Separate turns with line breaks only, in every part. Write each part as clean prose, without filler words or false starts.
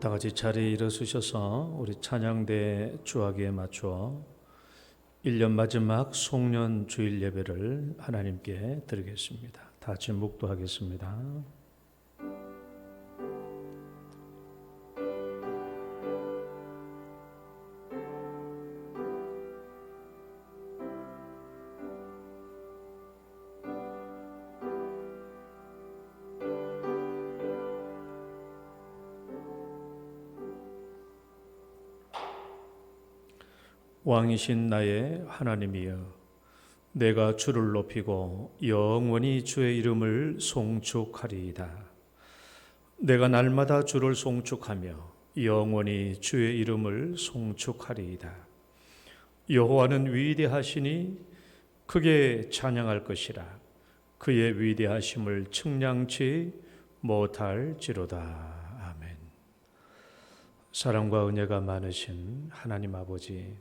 다 같이 자리에 일어서셔서 우리 찬양대 주하기에 맞추어 1년 마지막 송년 주일 예배를 하나님께 드리겠습니다. 다 같이 묵도하겠습니다. 왕이신 나의 하나님이여, 내가 주를 높이고 영원히 주의 이름을 송축하리이다. 내가 날마다 주를 송축하며 영원히 주의 이름을 송축하리이다. 여호와는 위대하시니 크게 찬양할 것이라. 그의 위대하심을 측량치 못할지로다. 아멘. 사랑과 은혜가 많으신 하나님 아버지,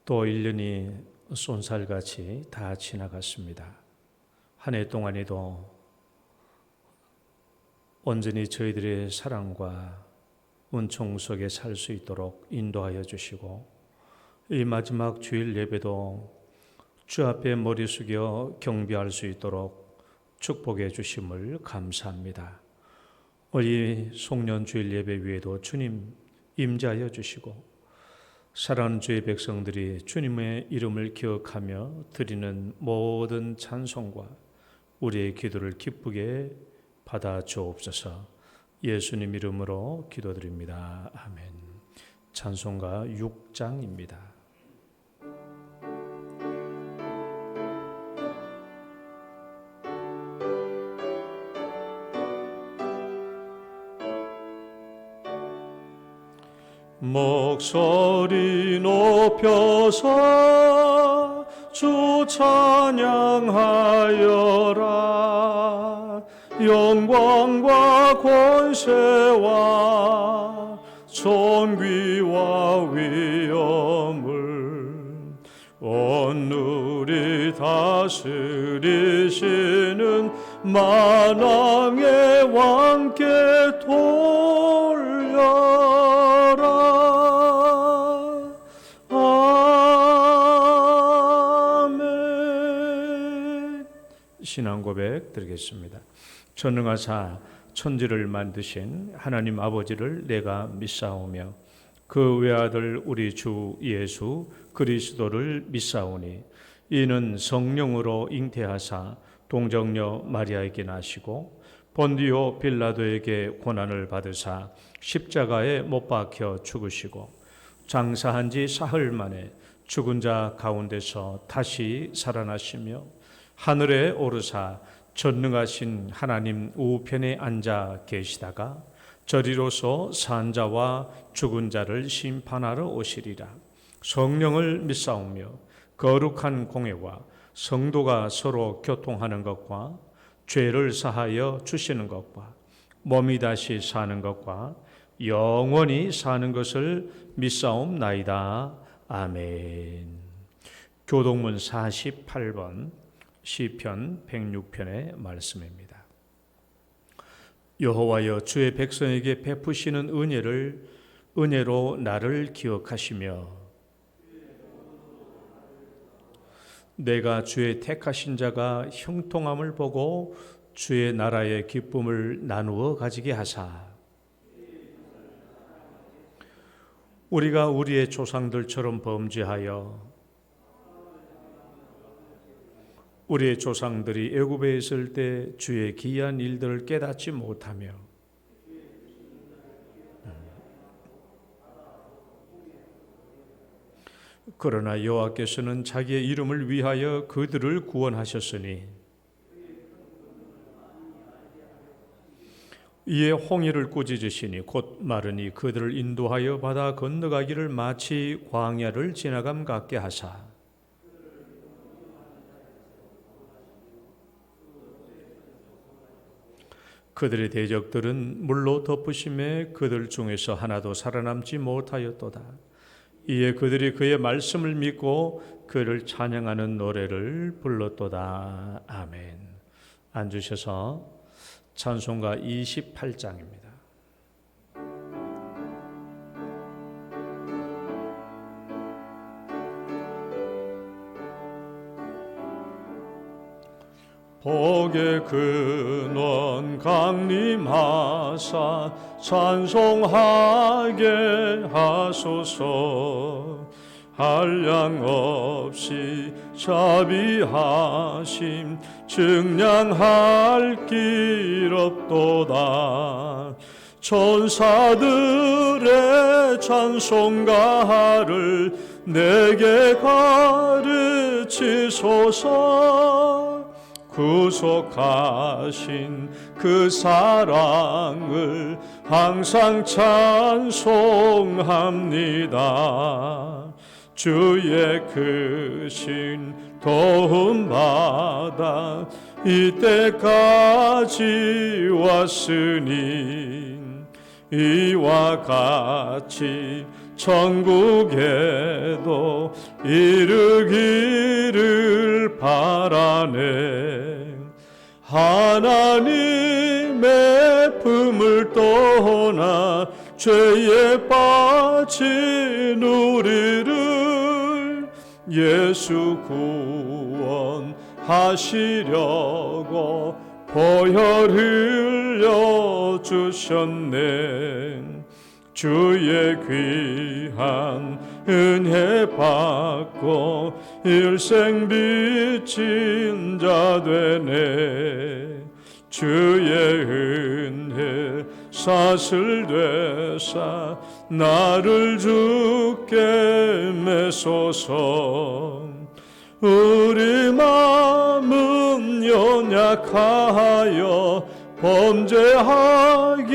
또 1년이 쏜살같이 다 지나갔습니다. 한 해 동안에도 온전히 저희들의 사랑과 은총 속에 살 수 있도록 인도하여 주시고, 이 마지막 주일 예배도 주 앞에 머리 숙여 경배할 수 있도록 축복해 주심을 감사합니다. 우리 송년 주일 예배 위에도 주님 임재하여 주시고, 사랑하는 주의 백성들이 주님의 이름을 기억하며 드리는 모든 찬송과 우리의 기도를 기쁘게 받아 주옵소서. 예수님 이름으로 기도드립니다. 아멘. 찬송가 6장입니다. 목소리 높여서 주 찬양하여라. 영광과 권세와 존귀와 위엄을 온 누리 다스리시는 만왕의 왕께 돌려라. 아멘. 신앙 고백 드리겠습니다. 전능하사 천지를 만드신 하나님 아버지를 내가 믿사오며 그 외아들 우리 주 예수 그리스도를 믿사오니, 이는 성령으로 잉태하사 동정녀 마리아에게 나시고 본디오 빌라도에게 고난을 받으사 십자가에 못 박혀 죽으시고 장사한 지 사흘 만에 죽은 자 가운데서 다시 살아나시며 하늘에 오르사 전능하신 하나님 우편에 앉아 계시다가 저리로서 산 자와 죽은 자를 심판하러 오시리라. 성령을 믿사오며 거룩한 공회와 성도가 서로 교통하는 것과 죄를 사하여 주시는 것과 몸이 다시 사는 것과 영원히 사는 것을 믿사옵나이다. 아멘. 교동문 48번 시편 106편의 말씀입니다. 여호와여, 주의 백성에게 베푸시는 은혜로 나를 기억하시며 내가 주의 택하신 자가 형통함을 보고 주의 나라의 기쁨을 나누어 가지게 하사, 우리가 우리의 조상들처럼 범죄하여 우리의 조상들이 애굽에 있을 때 주의 기이한 일들을 깨닫지 못하며 그러나 여호와께서는 자기의 이름을 위하여 그들을 구원하셨으니 이에 홍해를 꾸짖으시니 곧 마르니 그들을 인도하여 바다 건너가기를 마치 광야를 지나감 같게 하사 그들의 대적들은 물로 덮으심에 그들 중에서 하나도 살아남지 못하였도다. 이에 그들이 그의 말씀을 믿고 그를 찬양하는 노래를 불렀도다. 아멘. 앉으셔서 찬송가 28장입니다. 복의 근원 강림하사 찬송하게 하소서. 한량 없이 자비하심 증량할 길 없도다. 천사들의 찬송가를 내게 가르치소서. 구속하신 그 사랑을 항상 찬송합니다. 주의 크신 도움 받아 이때까지 왔으니 이와 같이 천국에도 이르기를 바라네. 하나님의 품을 떠나 죄에 빠진 우리를 예수 구원하시려고 보혈 흘려 주셨네. 주의 귀한 은혜 받고 일생 빚진 자 되네. 주의 은혜 사슬되사 나를 주께 메소서. 우리 마음은 연약하여 범죄하기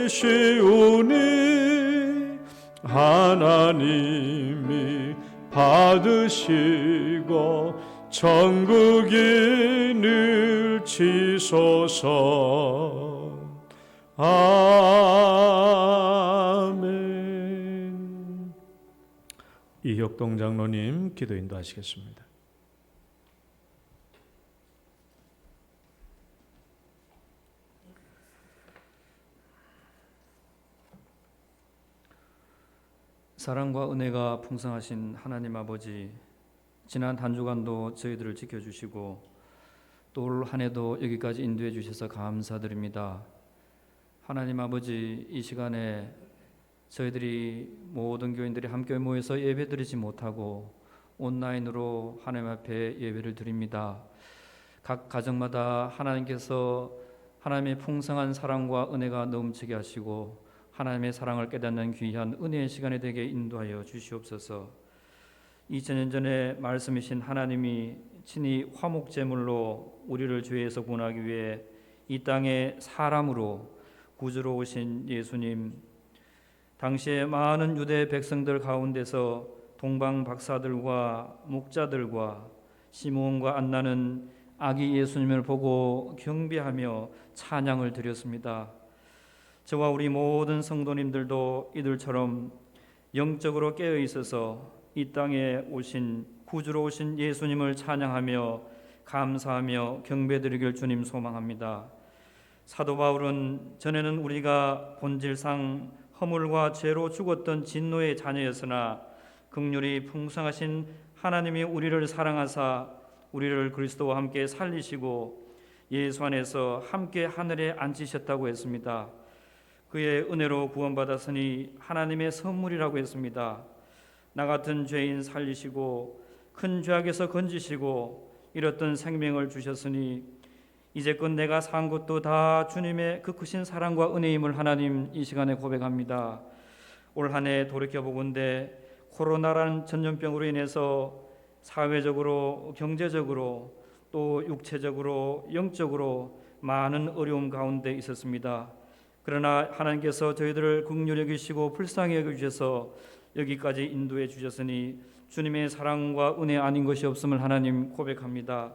쉬우니 하나님이 받으시고 천국인을 치소서. 아멘. 이혁동 장로님 기도 인도하시겠습니다.
사랑과 은혜가 풍성하신 하나님 아버지, 지난 한 주간도 저희들을 지켜주시고 또 올 한 해도 여기까지 인도해 주셔서 감사드립니다. 하나님 아버지, 이 시간에 저희들이 모든 교인들이 함께 모여서 예배드리지 못하고 온라인으로 하나님 앞에 예배를 드립니다. 각 가정마다 하나님께서 하나님의 풍성한 사랑과 은혜가 넘치게 하시고 하나님의 사랑을 깨닫는 귀한 은혜의 시간이 되게 인도하여 주시옵소서. 2000년 전에 말씀이신 하나님이 친히 화목제물로 우리를 죄에서 구원하기 위해 이 땅에 사람으로 구주로 오신 예수님, 당시에 많은 유대 백성들 가운데서 동방 박사들과 목자들과 시므온과 안나는 아기 예수님을 보고 경배하며 찬양을 드렸습니다. 저와 우리 모든 성도님들도 이들처럼 영적으로 깨어 있어서 이 땅에 오신 구주로 오신 예수님을 찬양하며 감사하며 경배드리길 주님 소망합니다. 사도 바울은 전에는 우리가 본질상 허물과 죄로 죽었던 진노의 자녀였으나 긍휼이 풍성하신 하나님이 우리를 사랑하사 우리를 그리스도와 함께 살리시고 예수 안에서 함께 하늘에 앉히셨다고 했습니다. 그의 은혜로 구원받았으니 하나님의 선물이라고 했습니다. 나 같은 죄인 살리시고 큰 죄악에서 건지시고 잃었던 생명을 주셨으니 이제껏 내가 산 것도 다 주님의 그 크신 사랑과 은혜임을 하나님 이 시간에 고백합니다. 올 한 해 돌이켜보건대 코로나라는 전염병으로 인해서 사회적으로 경제적으로 또 육체적으로 영적으로 많은 어려움 가운데 있었습니다. 그러나 하나님께서 저희들을 긍휼히 여기시고 불쌍히 여겨주셔서 여기까지 인도해 주셨으니 주님의 사랑과 은혜 아닌 것이 없음을 하나님 고백합니다.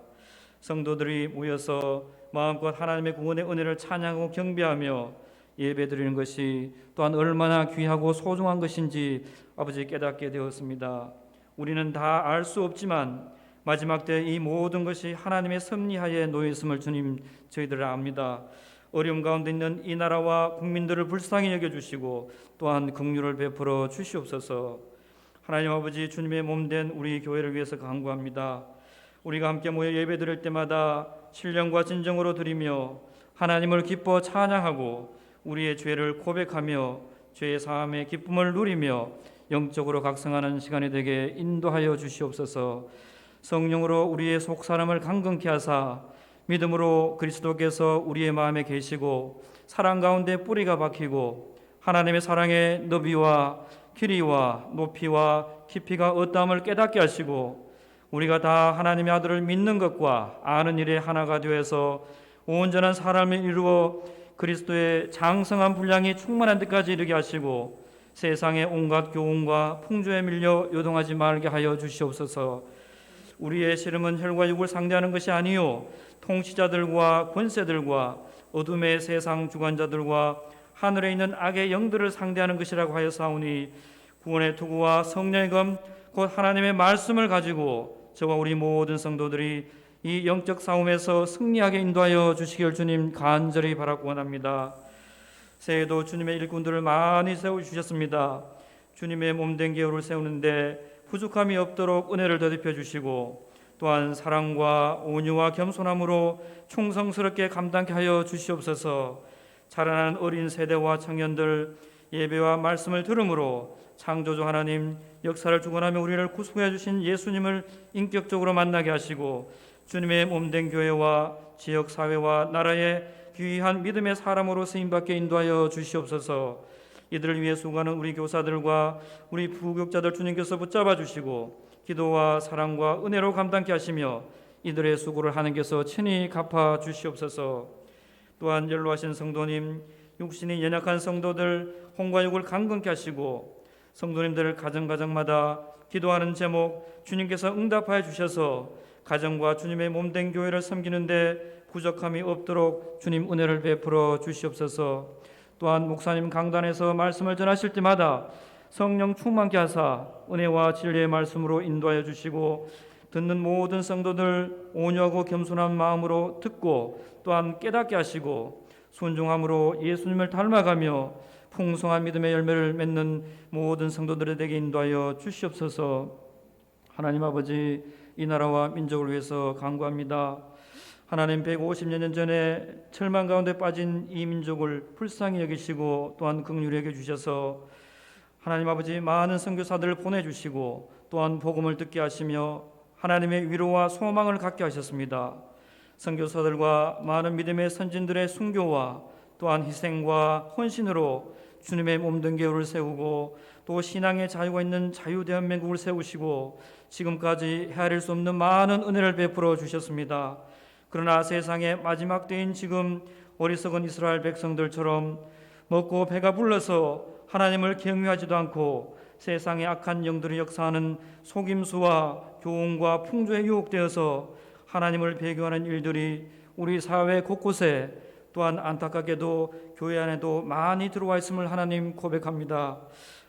성도들이 모여서 마음껏 하나님의 구원의 은혜를 찬양하고 경배하며 예배드리는 것이 또한 얼마나 귀하고 소중한 것인지 아버지 깨닫게 되었습니다. 우리는 다 알 수 없지만 마지막 때 이 모든 것이 하나님의 섭리하에 놓여 있음을 주님 저희들 압니다. 어려움 가운데 있는 이 나라와 국민들을 불쌍히 여겨주시고 또한 긍휼을 베풀어 주시옵소서. 하나님 아버지, 주님의 몸된 우리 교회를 위해서 간구합니다. 우리가 함께 모여 예배드릴 때마다 신령과 진정으로 드리며 하나님을 기뻐 찬양하고 우리의 죄를 고백하며 죄의 사함의 기쁨을 누리며 영적으로 각성하는 시간이 되게 인도하여 주시옵소서. 성령으로 우리의 속사람을 강건케 하사 믿음으로 그리스도께서 우리의 마음에 계시고 사랑 가운데 뿌리가 박히고 하나님의 사랑의 너비와 길이와 높이와 깊이가 어떠함을 깨닫게 하시고 우리가 다 하나님의 아들을 믿는 것과 아는 일에 하나가 되어서 온전한 사람을 이루어 그리스도의 장성한 분량이 충만한 데까지 이르게 하시고 세상의 온갖 교훈과 풍조에 밀려 요동하지 말게 하여 주시옵소서. 우리의 씨름은 혈과 육을 상대하는 것이 아니요 통치자들과 권세들과 어둠의 세상 주관자들과 하늘에 있는 악의 영들을 상대하는 것이라고 하여 사오니 구원의 투구와 성령의 검 곧 하나님의 말씀을 가지고 저와 우리 모든 성도들이 이 영적 싸움에서 승리하게 인도하여 주시길 주님 간절히 바라고 원합니다. 새해에도 주님의 일꾼들을 많이 세워주셨습니다. 주님의 몸된 계율을 세우는데 부족함이 없도록 은혜를 더딥혀 주시고 또한 사랑과 온유와 겸손함으로 충성스럽게 감당케 하여 주시옵소서. 자라나는 어린 세대와 청년들 예배와 말씀을 들음으로 창조주 하나님 역사를 주관하며 우리를 구속해 주신 예수님을 인격적으로 만나게 하시고 주님의 몸된 교회와 지역사회와 나라의 귀한 믿음의 사람으로 쓰임받게 인도하여 주시옵소서. 이들을 위해 수고하는 우리 교사들과 우리 부교육자들 주님께서 붙잡아 주시고 기도와 사랑과 은혜로 감당케 하시며 이들의 수고를 하나님께서 친히 갚아 주시옵소서. 또한 연로하신 성도님, 육신이 연약한 성도들 혼과 육을 강건케 하시고 성도님들 가정마다 기도하는 제목 주님께서 응답하여 주셔서 가정과 주님의 몸된 교회를 섬기는데 부족함이 없도록 주님 은혜를 베풀어 주시옵소서. 또한 목사님 강단에서 말씀을 전하실 때마다 성령 충만케 하사 은혜와 진리의 말씀으로 인도하여 주시고 듣는 모든 성도들 온유하고 겸손한 마음으로 듣고 또한 깨닫게 하시고 순종함으로 예수님을 닮아가며 풍성한 믿음의 열매를 맺는 모든 성도들에게 인도하여 주시옵소서. 하나님 아버지, 이 나라와 민족을 위해서 간구합니다. 하나님 150여 년 전에 절망 가운데 빠진 이 민족을 불쌍히 여기시고 또한 긍휼히 여겨 주셔서 하나님 아버지 많은 선교사들을 보내주시고 또한 복음을 듣게 하시며 하나님의 위로와 소망을 갖게 하셨습니다. 선교사들과 많은 믿음의 선진들의 순교와 또한 희생과 헌신으로 주님의 몸된 교회를 세우고 또 신앙의 자유가 있는 자유대한민국을 세우시고 지금까지 헤아릴 수 없는 많은 은혜를 베풀어 주셨습니다. 그러나 세상의 마지막 때인 지금 어리석은 이스라엘 백성들처럼 먹고 배가 불러서 하나님을 경외하지도 않고 세상의 악한 영들이 역사하는 속임수와 교훈과 풍조에 유혹되어서 하나님을 배교하는 일들이 우리 사회 곳곳에 또한 안타깝게도 교회 안에도 많이 들어와 있음을 하나님 고백합니다.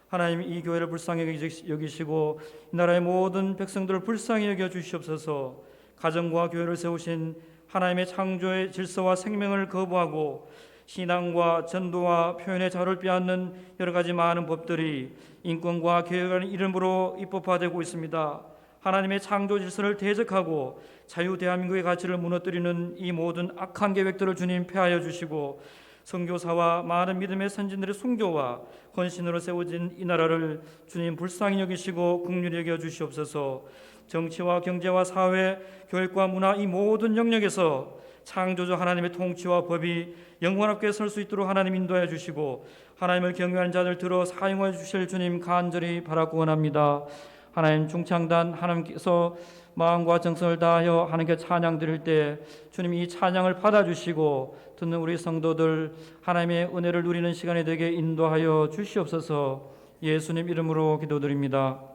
하나님 이 교회를 불쌍히 여기시고 이 나라의 모든 백성들을 불쌍히 여겨 주시옵소서. 가정과 교회를 세우신 하나님의 창조의 질서와 생명을 거부하고 신앙과 전도와 표현의 자유를 빼앗는 여러 가지 많은 법들이 인권과 개혁의 이름으로 입법화되고 있습니다. 하나님의 창조 질서를 대적하고 자유 대한민국의 가치를 무너뜨리는 이 모든 악한 계획들을 주님 폐하여 주시고 선교사와 많은 믿음의 선진들의 순교와 헌신으로 세워진 이 나라를 주님 불쌍히 여기시고 긍휼히 여겨 주시옵소서. 정치와 경제와 사회, 교육과 문화 이 모든 영역에서 창조주 하나님의 통치와 법이 영원하게 설 수 있도록 하나님 인도하여 주시고 하나님을 경외하는 자들 들어 사용하여 주실 주님 간절히 바라고 원합니다. 하나님 중창단 하나님께서 마음과 정성을 다하여 하나님께 찬양 드릴 때 주님 이 찬양을 받아주시고 듣는 우리 성도들 하나님의 은혜를 누리는 시간이 되게 인도하여 주시옵소서. 예수님 이름으로 기도드립니다.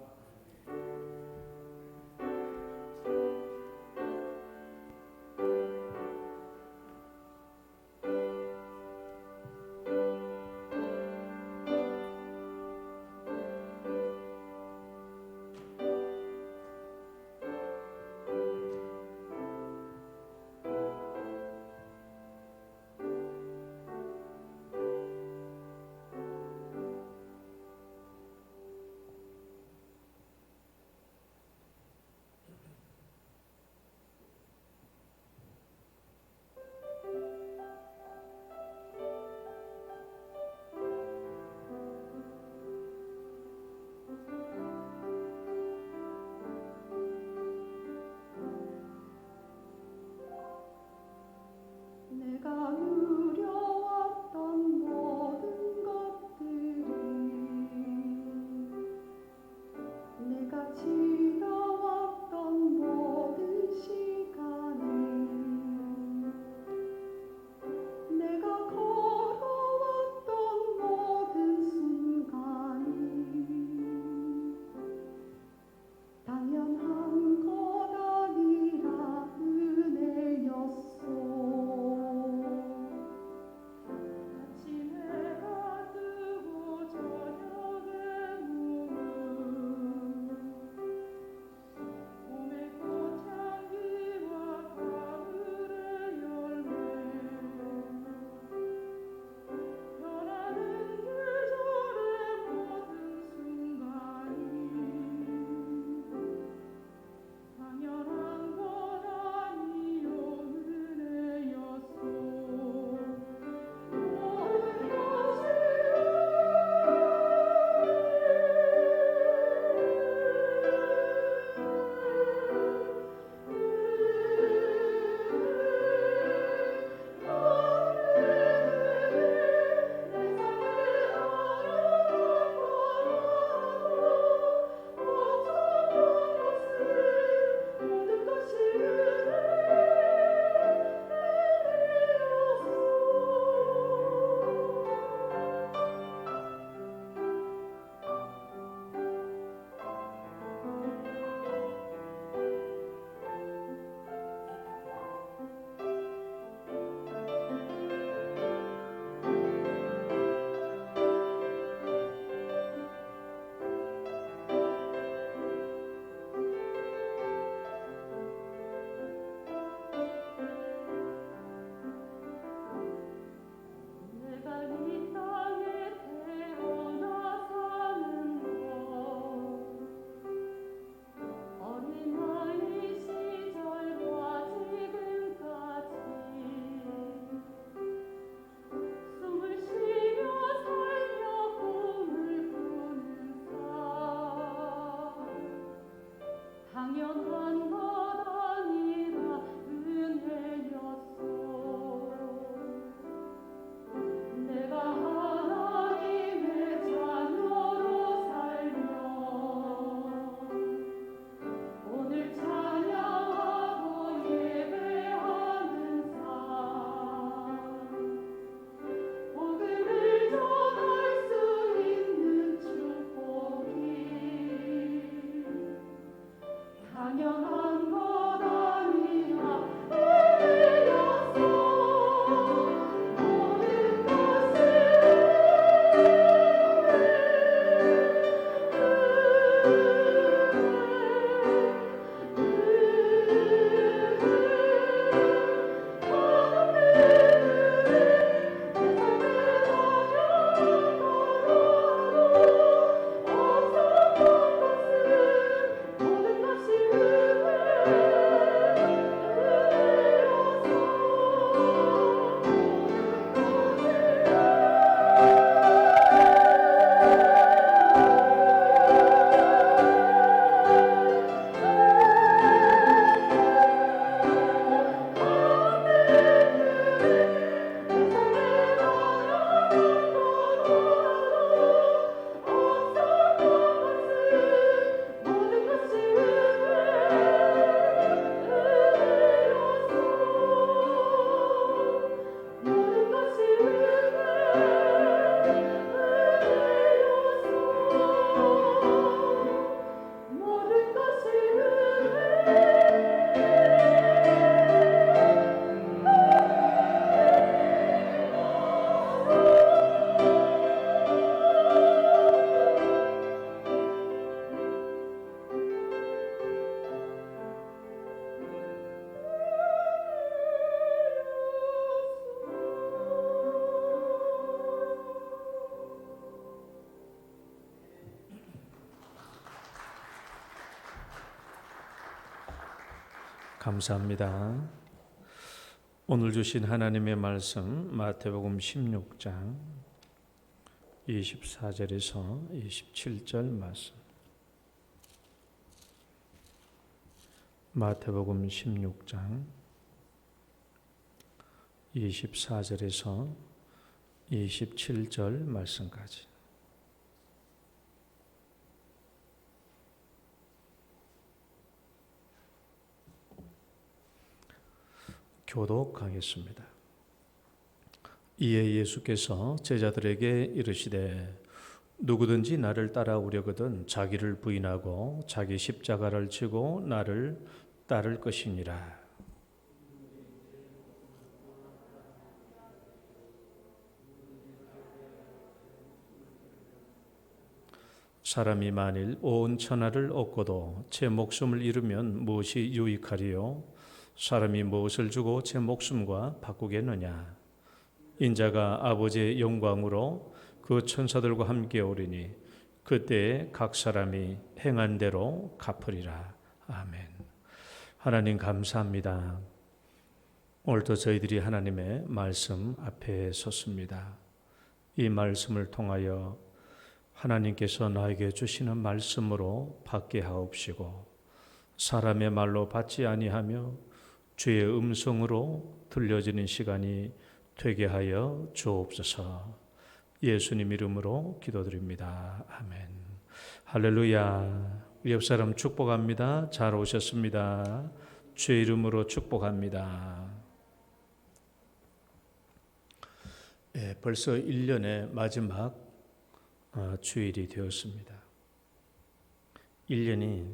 감사합니다. 오늘 주신 하나님의 말씀 마태복음 16장 24절에서 27절 말씀. 마태복음 16장 24절에서 27절 말씀까지. 교독하겠습니다. 이에 예수께서 제자들에게 이르시되 누구든지 나를 따라오려거든 자기를 부인하고 자기 십자가를 지고 나를 따를 것이니라. 사람이 만일 온 천하를 얻고도 제 목숨을 잃으면 무엇이 유익하리요? 사람이 무엇을 주고 제 목숨과 바꾸겠느냐? 인자가 아버지의 영광으로 그 천사들과 함께 오리니 그때에 각 사람이 행한 대로 갚으리라. 아멘. 하나님 감사합니다. 오늘도 저희들이 하나님의 말씀 앞에 섰습니다. 이 말씀을 통하여 하나님께서 나에게 주시는 말씀으로 받게 하옵시고 사람의 말로 받지 아니하며 주의 음성으로 들려지는 시간이 되게 하여 주옵소서. 예수님 이름으로 기도드립니다. 아멘. 할렐루야. 옆 사람 축복합니다. 잘 오셨습니다. 주의 이름으로 축복합니다. 벌써 1년의 마지막 주일이 되었습니다. 1년이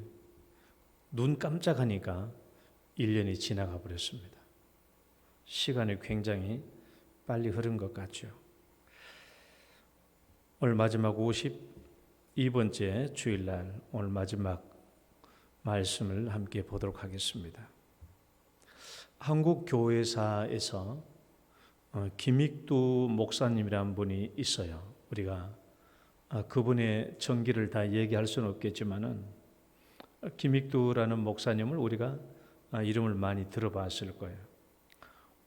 눈 깜짝하니까 1년이 지나가 버렸습니다. 시간이 굉장히 빨리 흐른 것 같죠. 오늘 마지막 52번째 주일날 오늘 마지막 말씀을 함께 보도록 하겠습니다. 한국 교회사에서 김익두 목사님이라는 분이 있어요. 우리가 그분의 전기를 다 얘기할 수는 없겠지만은 김익두라는 목사님을 우리가 이름을 많이 들어봤을 거예요.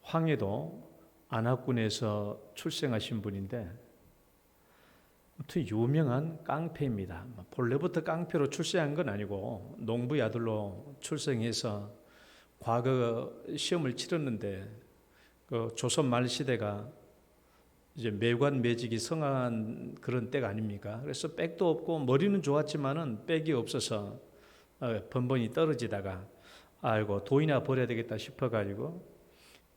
황해도 안압군에서 출생하신 분인데 아무튼 유명한 깡패입니다. 본래부터 깡패로 출생한 건 아니고 농부의 아들로 출생해서 과거 시험을 치렀는데 그 조선 말 시대가 이제 매관 매직이 성황한 그런 때가 아닙니까? 그래서 빽도 없고 머리는 좋았지만은 빽이 없어서 번번이 떨어지다가 아이고 돈이나 벌어야 되겠다 싶어가지고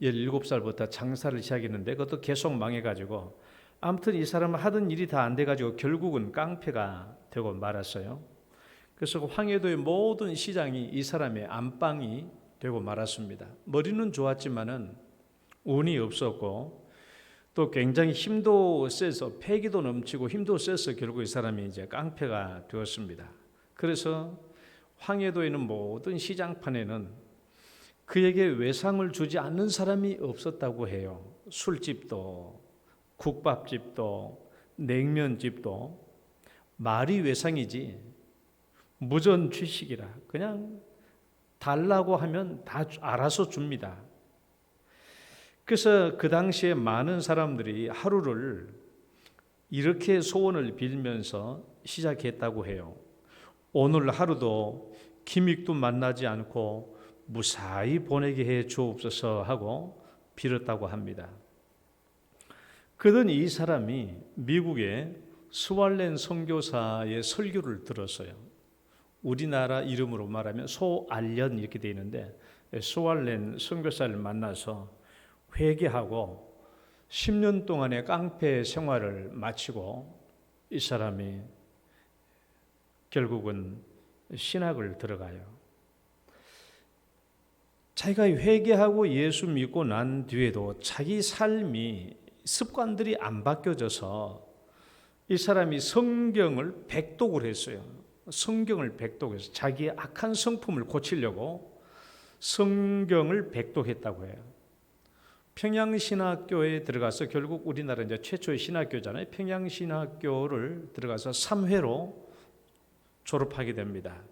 17살부터 장사를 시작했는데 그것도 계속 망해가지고 아무튼 이 사람은 하던 일이 다 안 돼가지고 결국은 깡패가 되고 말았어요. 그래서 황해도의 모든 시장이 이 사람의 안방이 되고 말았습니다. 머리는 좋았지만은 운이 없었고 또 굉장히 힘도 세서 패기도 넘치고 힘도 세서 결국 이 사람이 이제 깡패가 되었습니다. 그래서 황해도에는 모든 시장판에는 그에게 외상을 주지 않는 사람이 없었다고 해요. 술집도 국밥집도 냉면집도 말이 외상이지 무전취식이라 그냥 달라고 하면 다 알아서 줍니다. 그래서 그 당시에 많은 사람들이 하루를 이렇게 소원을 빌면서 시작했다고 해요. 오늘 하루도 김익도 만나지 않고 무사히 보내게 해 주옵소서 하고 빌었다고 합니다. 그러던 이 사람이 미국의 스왈렌 선교사의 설교를 들었어요. 우리나라 이름으로 말하면 소알련 이렇게 되어 있는데 스왈렌 선교사를 만나서 회개하고 10년 동안의 깡패 생활을 마치고 이 사람이 결국은 신학을 들어가요. 자기가 회개하고 예수 믿고 난 뒤에도 자기 삶이 습관들이 안 바뀌어져서 이 사람이 성경을 백독을 했어요. 성경을 백독해서 자기의 악한 성품을 고치려고 성경을 백독했다고 해요. 평양신학교에 들어가서 결국 우리나라 이제 최초의 신학교잖아요. 평양신학교를 들어가서 3회로 졸업하게 됩니다.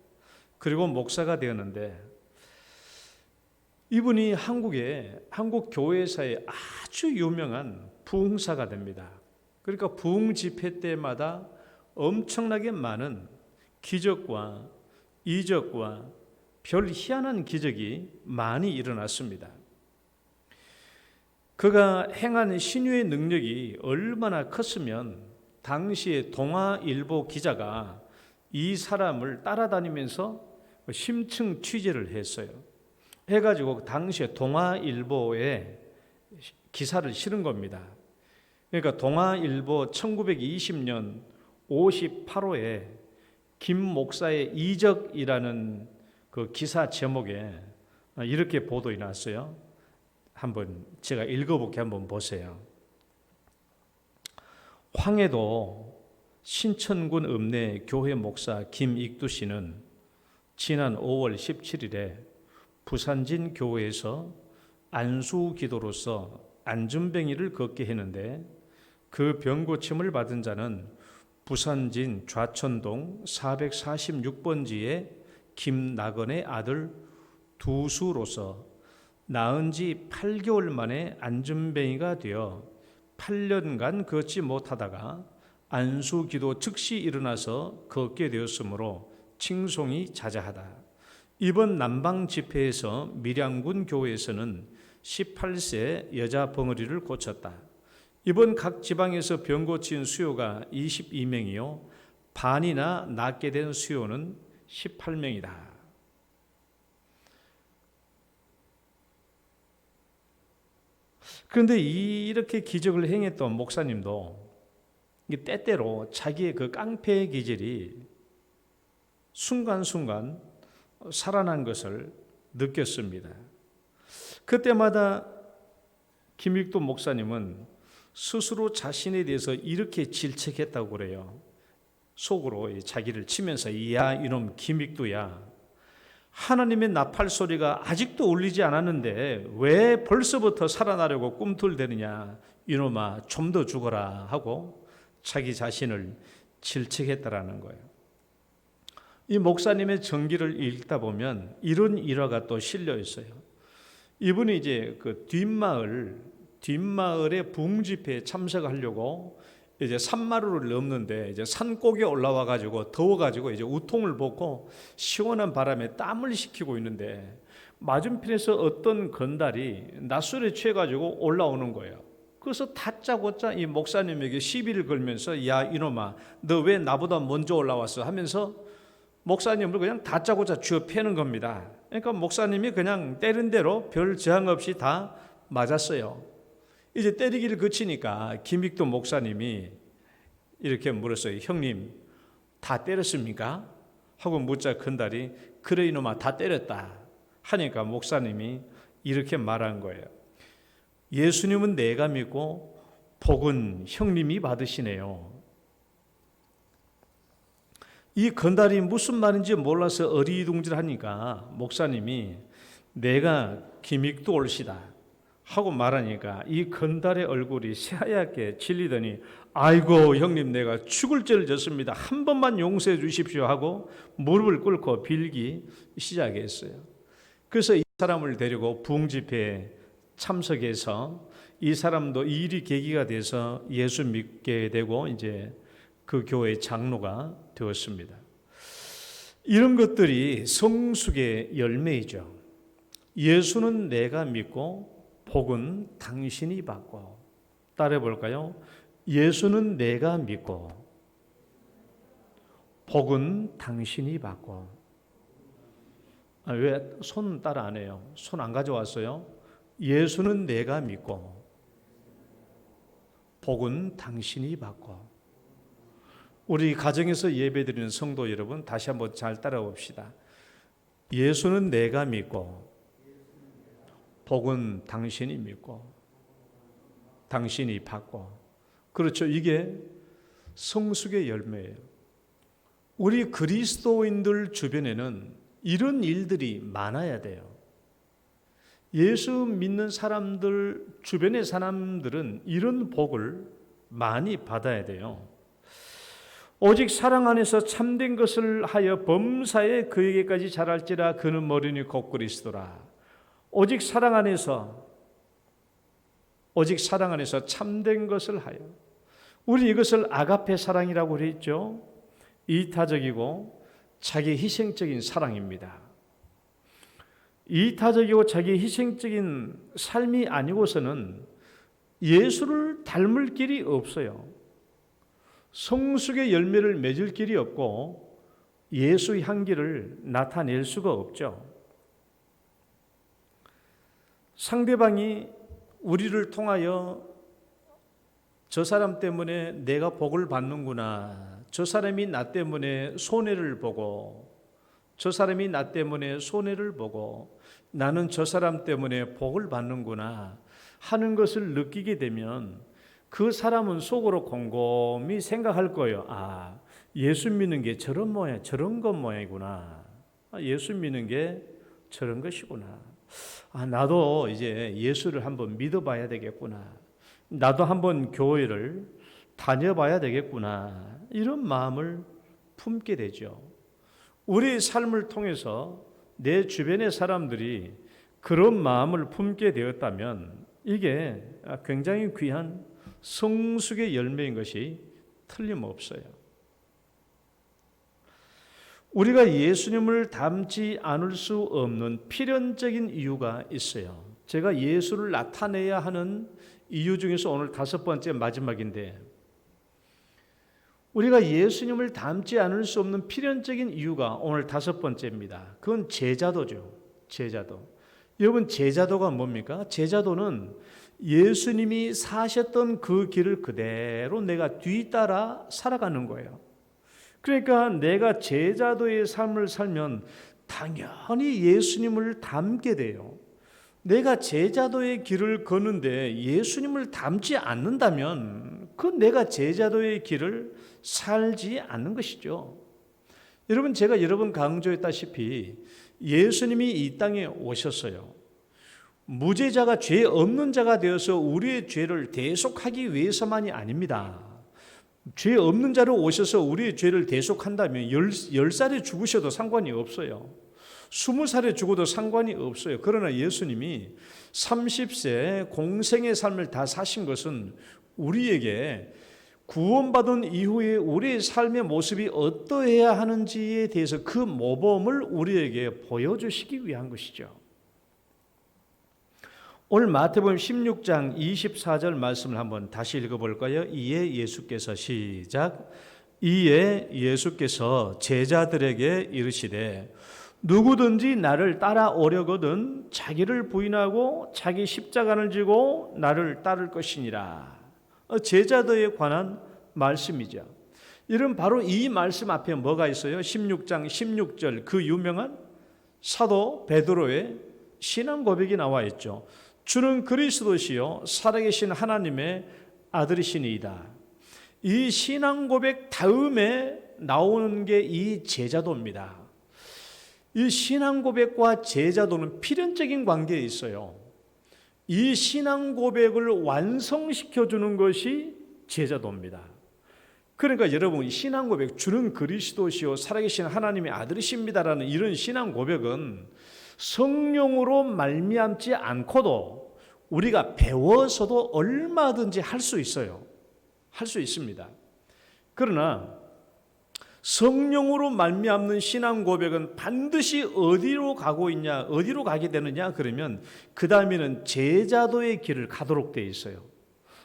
그리고 목사가 되었는데 이분이 한국 교회사에 아주 유명한 부흥사가 됩니다. 그러니까 부흥 집회 때마다 엄청나게 많은 기적과 이적과 별 희한한 기적이 많이 일어났습니다. 그가 행한 신유의 능력이 얼마나 컸으면 당시에 동아일보 기자가 이 사람을 따라다니면서 심층 취재를 했어요. 해가지고 당시에 동아일보에 기사를 실은 겁니다. 그러니까 동아일보 1920년 58호에 김 목사의 이적이라는 그 기사 제목에 이렇게 보도가 났어요. 한번 제가 읽어볼게 한번 보세요. 황해도 신천군 읍내 교회 목사 김익두 씨는 지난 5월 17일에 부산진 교회에서 안수 기도로서 안전뱅이를 걷게 했는데 그 병고침을 받은 자는 부산진 좌천동 446번지의 김나건의 아들 두수로서 낳은 지 8개월 만에 안전뱅이가 되어 8년간 걷지 못하다가 안수기도 즉시 일어나서 걷게 되었으므로 칭송이 자자하다. 이번 남방 집회에서 밀양군 교회에서는 18세 여자 벙어리를 고쳤다. 이번 각 지방에서 병 고친 수요가 22명이요 반이나 낫게 된 수요는 18명이다. 그런데 이렇게 기적을 행했던 목사님도 때때로 자기의 그 깡패의 기질이 순간순간 살아난 것을 느꼈습니다. 그때마다 김익도 목사님은 스스로 자신에 대해서 이렇게 질책했다고 그래요. 속으로 자기를 치면서 야 이놈 김익도야, 하나님의 나팔 소리가 아직도 울리지 않았는데 왜 벌써부터 살아나려고 꿈틀대느냐, 이놈아 좀 더 죽어라 하고 자기 자신을 질책했다라는 거예요. 이 목사님의 전기를 읽다 보면 이런 일화가 또 실려 있어요. 이분이 이제 그 뒷마을의 부흥 집회에 참석하려고 이제 산마루를 넘는데 이제 산꼭에 올라와 가지고 더워 가지고 이제 우통을 벗고 시원한 바람에 땀을 식히고 있는데 맞은편에서 어떤 건달이 낮술에 취해 가지고 올라오는 거예요. 그래서 다짜고짜 이 목사님에게 시비를 걸면서 야 이놈아 너 왜 나보다 먼저 올라왔어 하면서 목사님을 그냥 다짜고짜 쥐어 패는 겁니다. 그러니까 목사님이 그냥 때린 대로 별 저항 없이 다 맞았어요. 이제 때리기를 그치니까 김익도 목사님이 이렇게 물었어요. 형님 다 때렸습니까? 하고 묻자 건달이 그래 이놈아 다 때렸다 하니까 목사님이 이렇게 말한 거예요. 예수님은 내가 믿고 복은 형님이 받으시네요. 이 건달이 무슨 말인지 몰라서 어리둥절하니까 목사님이 내가 김익도 올시다 하고 말하니까 이 건달의 얼굴이 새하얗게 질리더니 아이고 형님 내가 죽을 죄를 졌습니다. 한 번만 용서해 주십시오 하고 무릎을 꿇고 빌기 시작했어요. 그래서 이 사람을 데리고 부흥 집회에 참석해서 이 사람도 이 일이 계기가 돼서 예수 믿게 되고 이제 그 교회의 장로가 되었습니다. 이런 것들이 성숙의 열매이죠. 예수는 내가 믿고 복은 당신이 받고. 따라해 볼까요? 예수는 내가 믿고 복은 당신이 받고. 왜 손 따라 안 해요? 손 안 가져왔어요? 예수는 내가 믿고 복은 당신이 받고. 우리 가정에서 예배드리는 성도 여러분 다시 한번 잘 따라 봅시다. 예수는 내가 믿고 복은 당신이 믿고 당신이 받고. 그렇죠. 이게 성숙의 열매예요. 우리 그리스도인들 주변에는 이런 일들이 많아야 돼요. 예수 믿는 사람들 주변의 사람들은 이런 복을 많이 받아야 돼요. 오직 사랑 안에서 참된 것을 하여 범사에 그에게까지 자랄지라 그는 머리니 곧 그리스도라. 오직 사랑 안에서 참된 것을 하여, 우리 이것을 아가페 사랑이라고 그랬죠. 이타적이고 자기 희생적인 사랑입니다. 이타적이고 자기 희생적인 삶이 아니고서는 예수를 닮을 길이 없어요. 성숙의 열매를 맺을 길이 없고 예수의 향기를 나타낼 수가 없죠. 상대방이 우리를 통하여 저 사람 때문에 내가 복을 받는구나, 저 사람이 나 때문에 손해를 보고, 저 사람이 나 때문에 손해를 보고 나는 저 사람 때문에 복을 받는구나 하는 것을 느끼게 되면 그 사람은 속으로 곰곰이 생각할 거예요. 아, 예수 믿는 게 저런 모양, 저런 것 모양이구나. 예수 믿는 게 저런 것이구나. 아, 나도 이제 예수를 한번 믿어봐야 되겠구나. 나도 한번 교회를 다녀봐야 되겠구나. 이런 마음을 품게 되죠. 우리의 삶을 통해서 내 주변의 사람들이 그런 마음을 품게 되었다면 이게 굉장히 귀한 성숙의 열매인 것이 틀림없어요. 우리가 예수님을 닮지 않을 수 없는 필연적인 이유가 있어요. 제가 예수를 나타내야 하는 이유 중에서 오늘 5번째 마지막인데, 우리가 예수님을 닮지 않을 수 없는 필연적인 이유가 오늘 5번째입니다. 그건 제자도죠. 제자도. 여러분, 제자도가 뭡니까? 제자도는 예수님이 사셨던 그 길을 그대로 내가 뒤따라 살아가는 거예요. 그러니까 내가 제자도의 삶을 살면 당연히 예수님을 닮게 돼요. 내가 제자도의 길을 걷는데 예수님을 닮지 않는다면 그 내가 제자도의 길을 살지 않는 것이죠. 여러분, 제가 여러 번 강조했다시피 예수님이 이 땅에 오셨어요. 무죄자가 죄 없는 자가 되어서 우리의 죄를 대속하기 위해서만이 아닙니다. 죄 없는 자로 오셔서 우리의 죄를 대속한다면 10살에 죽으셔도 상관이 없어요. 20살에 죽어도 상관이 없어요. 그러나 예수님이 30세 공생의 삶을 다 사신 것은 우리에게 구원받은 이후에 우리의 삶의 모습이 어떠해야 하는지에 대해서 그 모범을 우리에게 보여주시기 위한 것이죠. 오늘 마태복음 16장 24절 말씀을 한번 다시 읽어볼까요? 이에 예수께서 시작. 이에 예수께서 제자들에게 이르시되 누구든지 나를 따라오려거든 자기를 부인하고 자기 십자가를 지고 나를 따를 것이니라. 제자도에 관한 말씀이죠. 이런 바로 이 말씀 앞에 뭐가 있어요? 16장 16절 그 유명한 사도 베드로의 신앙 고백이 나와 있죠. 주는 그리스도시요 살아계신 하나님의 아들이시니이다. 이 신앙 고백 다음에 나오는 게 이 제자도입니다. 이 신앙 고백과 제자도는 필연적인 관계에 있어요. 이 신앙 고백을 완성시켜 주는 것이 제자도입니다. 그러니까 여러분, 신앙 고백, 주는 그리스도시요 살아계신 하나님의 아들이십니다라는 이런 신앙 고백은 성령으로 말미암지 않고도 우리가 배워서도 얼마든지 할 수 있어요. 할 수 있습니다. 그러나 성령으로 말미암는 신앙 고백은 반드시 어디로 가고 있냐, 어디로 가게 되느냐 그러면 그 다음에는 제자도의 길을 가도록 되어 있어요.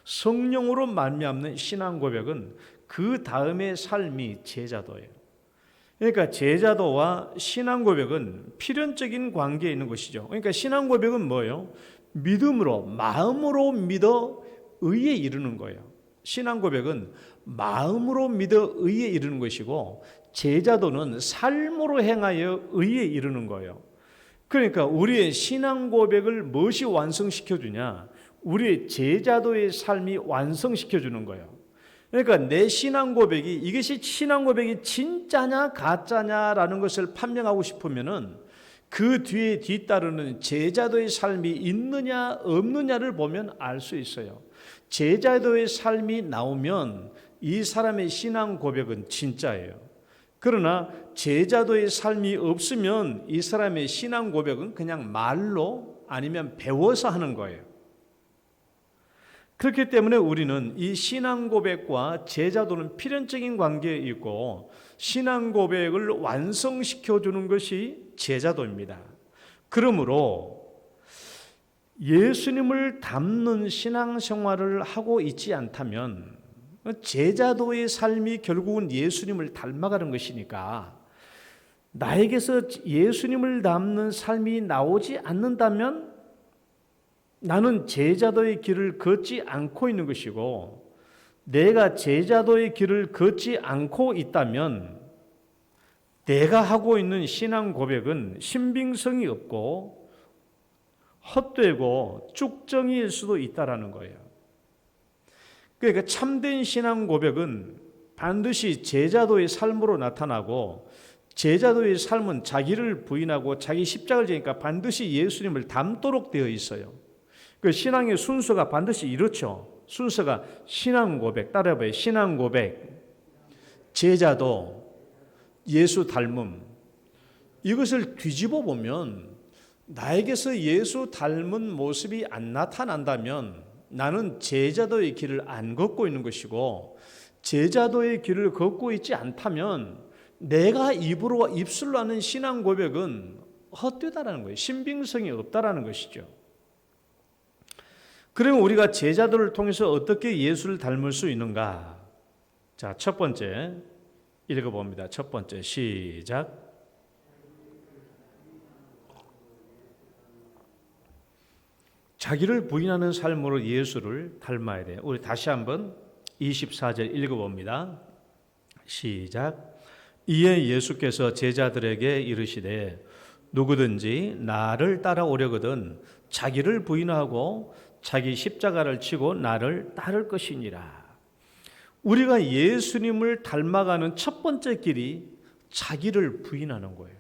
성령으로 말미암는 신앙 고백은 그 다음의 삶이 제자도예요. 그러니까 제자도와 신앙 고백은 필연적인 관계에 있는 것이죠. 그러니까 신앙 고백은 뭐예요? 믿음으로, 마음으로 믿어 의에 이르는 거예요. 신앙 고백은 마음으로 믿어 의에 이르는 것이고 제자도는 삶으로 행하여 의에 이르는 거예요. 그러니까 우리의 신앙 고백을 무엇이 완성시켜 주냐? 우리의 제자도의 삶이 완성시켜 주는 거예요. 그러니까 내 신앙 고백이 이것이 신앙 고백이 진짜냐 가짜냐라는 것을 판명하고 싶으면은 그 뒤에 뒤따르는 제자도의 삶이 있느냐 없느냐를 보면 알 수 있어요. 제자도의 삶이 나오면 이 사람의 신앙 고백은 진짜예요. 그러나 제자도의 삶이 없으면 이 사람의 신앙 고백은 그냥 말로 아니면 배워서 하는 거예요. 그렇기 때문에 우리는 이 신앙 고백과 제자도는 필연적인 관계에 있고 신앙 고백을 완성시켜 주는 것이 제자도입니다. 그러므로 예수님을 닮는 신앙생활을 하고 있지 않다면 제자도의 삶이 결국은 예수님을 닮아가는 것이니까 나에게서 예수님을 닮는 삶이 나오지 않는다면 나는 제자도의 길을 걷지 않고 있는 것이고 내가 제자도의 길을 걷지 않고 있다면 내가 하고 있는 신앙 고백은 신빙성이 없고 헛되고 쭉정이일 수도 있다라는 거예요. 그러니까 참된 신앙 고백은 반드시 제자도의 삶으로 나타나고 제자도의 삶은 자기를 부인하고 자기 십자가를 지니까 반드시 예수님을 닮도록 되어 있어요. 그 신앙의 순서가 반드시 이렇죠. 순서가 신앙 고백, 따라해봐요. 신앙 고백, 제자도, 예수 닮음. 이것을 뒤집어 보면 나에게서 예수 닮은 모습이 안 나타난다면 나는 제자도의 길을 안 걷고 있는 것이고 제자도의 길을 걷고 있지 않다면 내가 입술로 하는 신앙 고백은 헛되다라는 거예요. 신빙성이 없다라는 것이죠. 그러면 우리가 제자도를 통해서 어떻게 예수를 닮을 수 있는가? 자, 첫 번째 읽어봅니다. 첫 번째 시작. 자기를 부인하는 삶으로 예수를 닮아야 돼요. 우리 다시 한번 24절 읽어봅니다. 시작. 이에 예수께서 제자들에게 이르시되 누구든지 나를 따라오려거든 자기를 부인하고 자기 십자가를 치고 나를 따를 것이니라. 우리가 예수님을 닮아가는 첫 번째 길이 자기를 부인하는 거예요.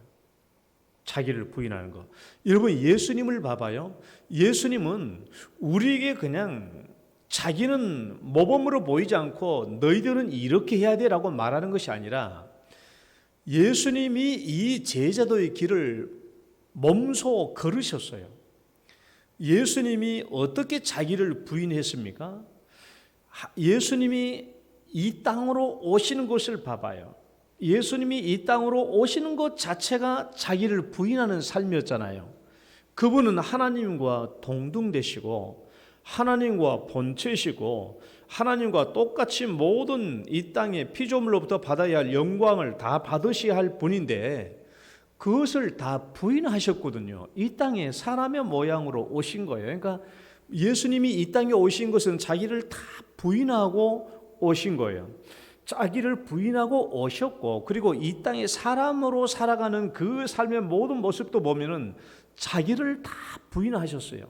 자기를 부인하는 거. 여러분 예수님을 봐봐요. 예수님은 우리에게 그냥 자기는 모범으로 보이지 않고 너희들은 이렇게 해야 돼라고 말하는 것이 아니라 예수님이 이 제자도의 길을 몸소 걸으셨어요. 예수님이 어떻게 자기를 부인했습니까? 예수님이 이 땅으로 오시는 것을 봐봐요. 예수님이 이 땅으로 오시는 것 자체가 자기를 부인하는 삶이었잖아요. 그분은 하나님과 동등되시고 하나님과 본체시고 하나님과 똑같이 모든 이 땅의 피조물로부터 받아야 할 영광을 다 받으셔야 할 분인데 그것을 다 부인하셨거든요. 이 땅에 사람의 모양으로 오신 거예요. 그러니까 예수님이 이 땅에 오신 것은 자기를 다 부인하고 오신 거예요. 자기를 부인하고 오셨고 그리고 이 땅에 사람으로 살아가는 그 삶의 모든 모습도 보면은 자기를 다 부인하셨어요.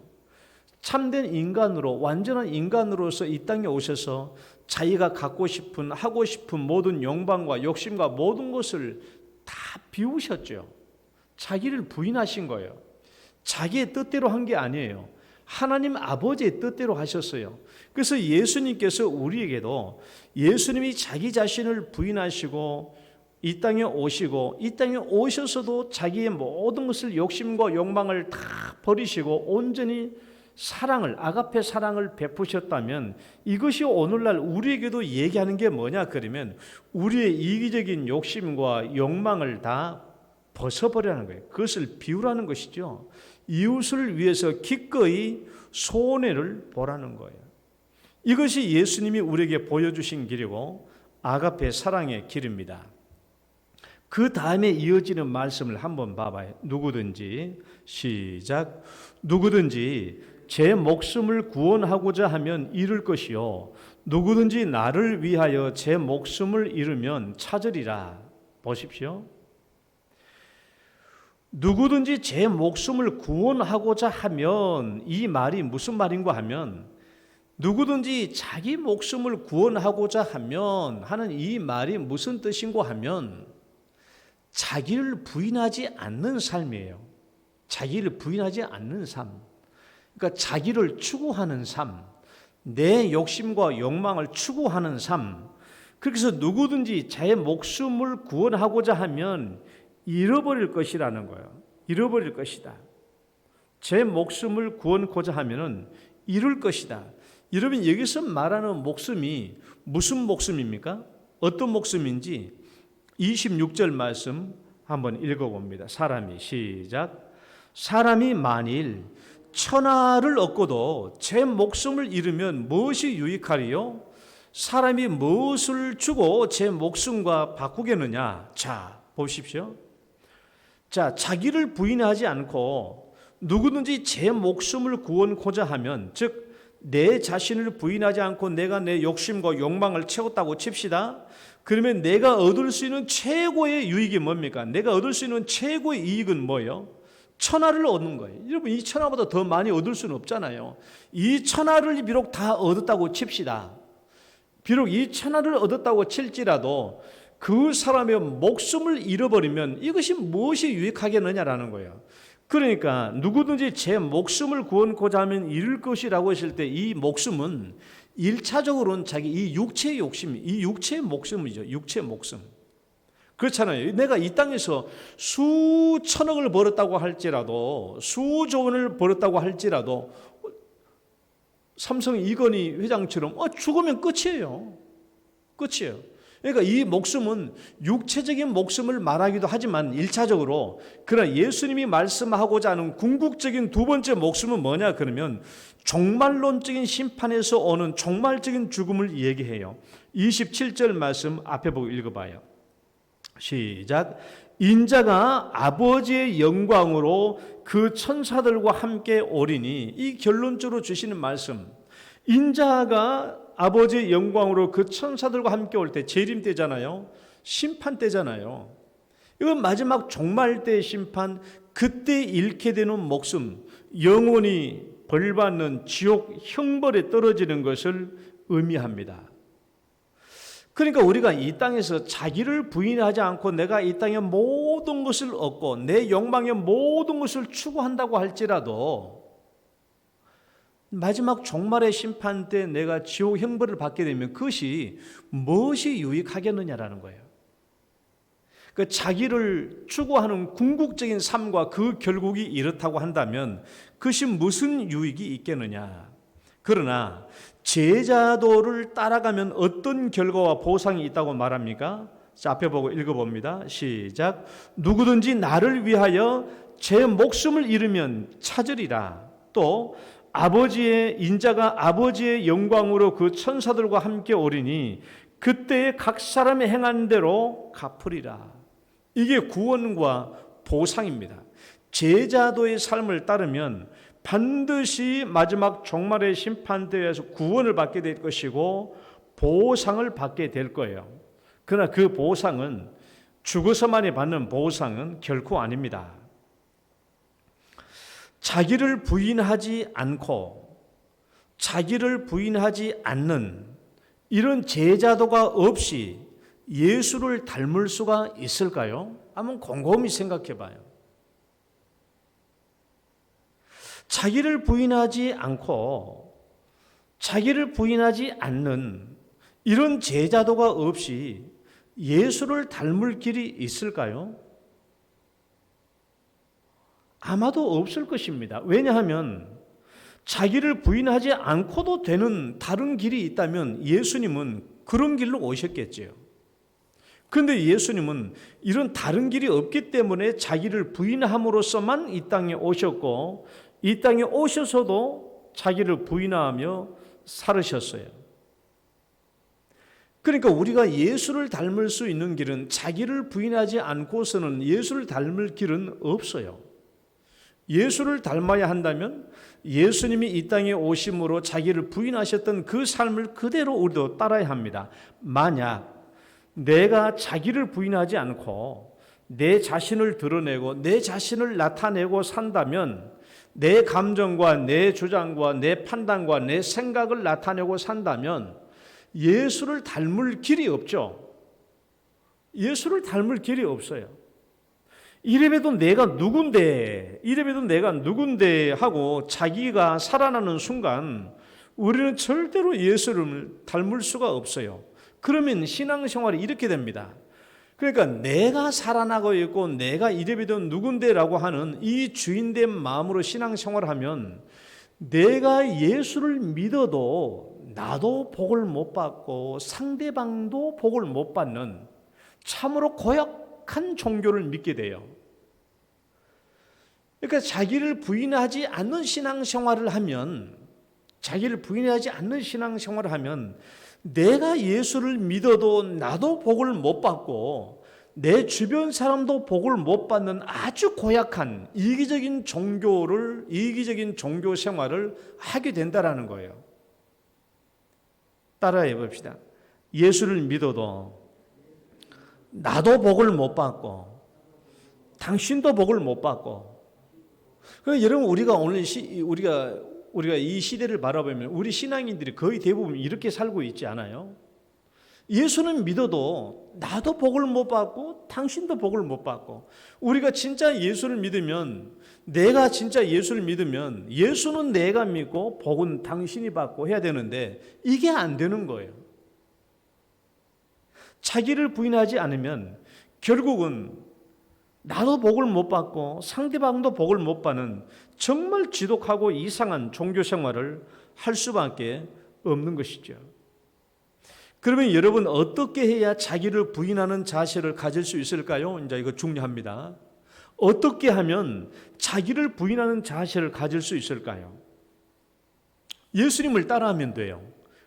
참된 인간으로 완전한 인간으로서 이 땅에 오셔서 자기가 갖고 싶은 하고 싶은 모든 욕망과 욕심과 모든 것을 다 비우셨죠. 자기를 부인하신 거예요. 자기의 뜻대로 한 게 아니에요. 하나님 아버지의 뜻대로 하셨어요. 그래서 예수님께서 우리에게도 예수님이 자기 자신을 부인하시고 이 땅에 오시고 이 땅에 오셔서도 자기의 모든 것을 욕심과 욕망을 다 버리시고 온전히 사랑을 아가페 사랑을 베푸셨다면 이것이 오늘날 우리에게도 얘기하는 게 뭐냐 그러면 우리의 이기적인 욕심과 욕망을 다 벗어버리라는 거예요. 그것을 비우라는 것이죠. 이웃을 위해서 기꺼이 손해를 보라는 거예요. 이것이 예수님이 우리에게 보여주신 길이고 아가페 사랑의 길입니다. 그 다음에 이어지는 말씀을 한번 봐봐요. 누구든지 시작. 누구든지 제 목숨을 구원하고자 하면 잃을 것이요 누구든지 나를 위하여 제 목숨을 잃으면 찾으리라. 보십시오. 누구든지 제 목숨을 구원하고자 하면 이 말이 무슨 말인가 하면 누구든지 자기 목숨을 구원하고자 하면 하는 이 말이 무슨 뜻인가 하면 자기를 부인하지 않는 삶이에요. 자기를 부인하지 않는 삶. 그러니까 자기를 추구하는 삶. 내 욕심과 욕망을 추구하는 삶. 그래서 누구든지 자기 목숨을 구원하고자 하면 잃어버릴 것이라는 거예요. 잃어버릴 것이다. 제 목숨을 구원코자 하면은 이룰 것이다. 여러분, 여기서 말하는 목숨이 무슨 목숨입니까? 어떤 목숨인지 26절 말씀 한번 읽어봅니다. 사람이, 시작. 사람이 만일 천하를 얻고도 제 목숨을 잃으면 무엇이 유익하리요? 사람이 무엇을 주고 제 목숨과 바꾸겠느냐? 자, 보십시오. 자, 자기를 부인하지 않고 누구든지 제 목숨을 구원코자 하면, 즉 내 자신을 부인하지 않고 내가 내 욕심과 욕망을 채웠다고 칩시다. 그러면 내가 얻을 수 있는 최고의 유익이 뭡니까? 내가 얻을 수 있는 최고의 이익은 뭐예요? 천하를 얻는 거예요. 여러분, 이 천하보다 더 많이 얻을 수는 없잖아요. 이 천하를 비록 다 얻었다고 칩시다. 비록 이 천하를 얻었다고 칠지라도 그 사람의 목숨을 잃어버리면 이것이 무엇이 유익하겠느냐라는 거예요. 그러니까 누구든지 제 목숨을 구원코자 하면 잃을 것이라고 했을 때 이 목숨은 1차적으로는 자기 이 육체의 욕심, 이 육체의 목숨이죠. 육체의 목숨. 그렇잖아요. 내가 이 땅에서 수천억을 벌었다고 할지라도, 수조 원을 벌었다고 할지라도 삼성 이건희 회장처럼 죽으면 끝이에요. 끝이에요. 그러니까 이 목숨은 육체적인 목숨을 말하기도 하지만 1차적으로, 그러나 예수님이 말씀하고자 하는 궁극적인 두 번째 목숨은 뭐냐 그러면 종말론적인 심판에서 오는 종말적인 죽음을 얘기해요. 27절 말씀 앞에 보고 읽어봐요. 시작. 인자가 아버지의 영광으로 그 천사들과 함께 오리니, 이 결론적으로 주시는 말씀, 인자가 아버지의 영광으로 그 천사들과 함께 올 때 재림 때잖아요. 심판 때잖아요. 이건 마지막 종말 때의 심판, 그때 잃게 되는 목숨, 영원히 벌받는 지옥 형벌에 떨어지는 것을 의미합니다. 그러니까 우리가 이 땅에서 자기를 부인하지 않고 내가 이 땅의 모든 것을 얻고 내 욕망의 모든 것을 추구한다고 할지라도 마지막 종말의 심판 때 내가 지옥 형벌을 받게 되면 그것이 무엇이 유익하겠느냐라는 거예요. 그 자기를 추구하는 궁극적인 삶과 그 결국이 이렇다고 한다면 그것이 무슨 유익이 있겠느냐. 그러나 제자도를 따라가면 어떤 결과와 보상이 있다고 말합니까? 자, 앞에 보고 읽어봅니다. 시작. 누구든지 나를 위하여 제 목숨을 잃으면 찾으리라. 또 아버지의 인자가 아버지의 영광으로 그 천사들과 함께 오리니 그때에 각 사람이 행한 대로 갚으리라. 이게 구원과 보상입니다. 제자도의 삶을 따르면 반드시 마지막 종말의 심판대에서 구원을 받게 될 것이고 보상을 받게 될 거예요. 그러나 그 보상은 죽어서만이 받는 보상은 결코 아닙니다. 자기를 부인하지 않고 자기를 부인하지 않는 이런 제자도가 없이 예수를 닮을 수가 있을까요? 한번 곰곰이 생각해 봐요. 자기를 부인하지 않고 자기를 부인하지 않는 이런 제자도가 없이 예수를 닮을 길이 있을까요? 아마도 없을 것입니다. 왜냐하면 자기를 부인하지 않고도 되는 다른 길이 있다면 예수님은 그런 길로 오셨겠지요. 그런데 예수님은 이런 다른 길이 없기 때문에 자기를 부인함으로써만 이 땅에 오셨고 이 땅에 오셔서도 자기를 부인하며 살으셨어요. 그러니까 우리가 예수를 닮을 수 있는 길은 자기를 부인하지 않고서는 예수를 닮을 길은 없어요. 예수를 닮아야 한다면 예수님이 이 땅에 오심으로 자기를 부인하셨던 그 삶을 그대로 우리도 따라야 합니다. 만약 내가 자기를 부인하지 않고 내 자신을 드러내고 내 자신을 나타내고 산다면 내 감정과 내 주장과 내 판단과 내 생각을 나타내고 산다면 예수를 닮을 길이 없죠. 예수를 닮을 길이 없어요. 이래봬도 내가 누군데 하고 자기가 살아나는 순간 우리는 절대로 예수를 닮을 수가 없어요. 그러면 신앙생활이 이렇게 됩니다. 그러니까 내가 살아나고 있고 내가 이래봬도 누군데라고 하는 이 주인된 마음으로 신앙생활을 하면 내가 예수를 믿어도 나도 복을 못 받고 상대방도 복을 못 받는 참으로 고약한 종교를 믿게 돼요. 그러니까 자기를 부인하지 않는 신앙생활을 하면 내가 예수를 믿어도 나도 복을 못 받고 내 주변 사람도 복을 못 받는 아주 고약한 이기적인 종교 생활을 하게 된다라는 거예요. 따라해 봅시다. 예수를 믿어도 나도 복을 못 받고 당신도 복을 못 받고. 그러니까 여러분 우리가 오늘 우리가 이 시대를 바라보면 우리 신앙인들이 거의 대부분 이렇게 살고 있지 않아요? 예수는 믿어도 나도 복을 못 받고 당신도 복을 못 받고. 우리가 진짜 예수를 믿으면 내가 진짜 예수를 믿으면 예수는 내가 믿고 복은 당신이 받고 해야 되는데 이게 안 되는 거예요. 자기를 부인하지 않으면 결국은 나도 복을 못 받고 상대방도 복을 못 받는 정말 지독하고 이상한 종교 생활을 할 수밖에 없는 것이죠. 그러면 여러분 어떻게 해야 자기를 부인하는 자세를 가질 수 있을까요? 이제 이거 중요합니다. 어떻게 하면 자기를 부인하는 자세를 가질 수 있을까요? 예수님을 따라하면 돼요.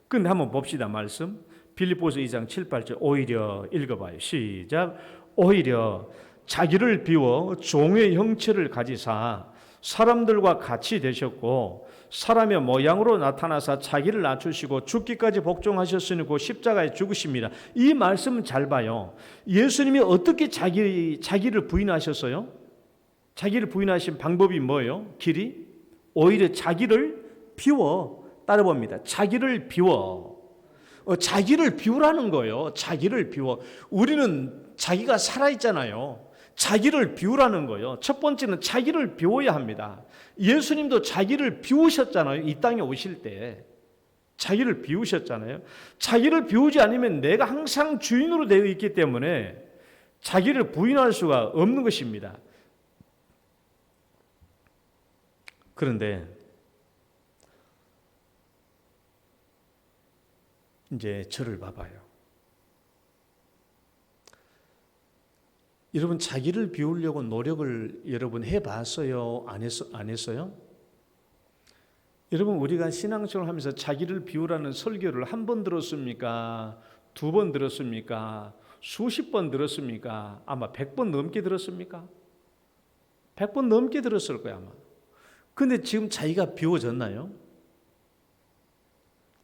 근데 한번 봅시다. 말씀 빌립보서 2장 7, 8절 오히려 읽어봐요. 시작. 오히려 자기를 비워 종의 형체를 가지사 사람들과 같이 되셨고 사람의 모양으로 나타나사 자기를 낮추시고 죽기까지 복종하셨으니 그 십자가에 죽으십니다. 이 말씀은 잘 봐요. 예수님이 어떻게 자기를 부인하셨어요? 자기를 부인하신 방법이 뭐예요? 길이? 오히려 자기를 비워. 따라봅니다. 자기를 비워. 자기를 비우라는 거예요. 자기를 비워. 우리는 자기가 살아있잖아요. 자기를 비우라는 거예요. 첫 번째는 자기를 비워야 합니다. 예수님도 자기를 비우셨잖아요. 이 땅에 오실 때 자기를 비우셨잖아요. 자기를 비우지 않으면 내가 항상 주인으로 되어 있기 때문에 자기를 부인할 수가 없는 것입니다. 그런데 이제 저를 봐봐요. 여러분 자기를 비우려고 노력을 여러분 해봤어요? 안 했어요? 여러분 우리가 신앙생활을 하면서 자기를 비우라는 설교를 한 번 들었습니까? 2번 들었습니까? 수십 번 들었습니까? 아마 100번 넘게 들었습니까? 100번 넘게 들었을 거야 아마. 근데 지금 자기가 비워졌나요?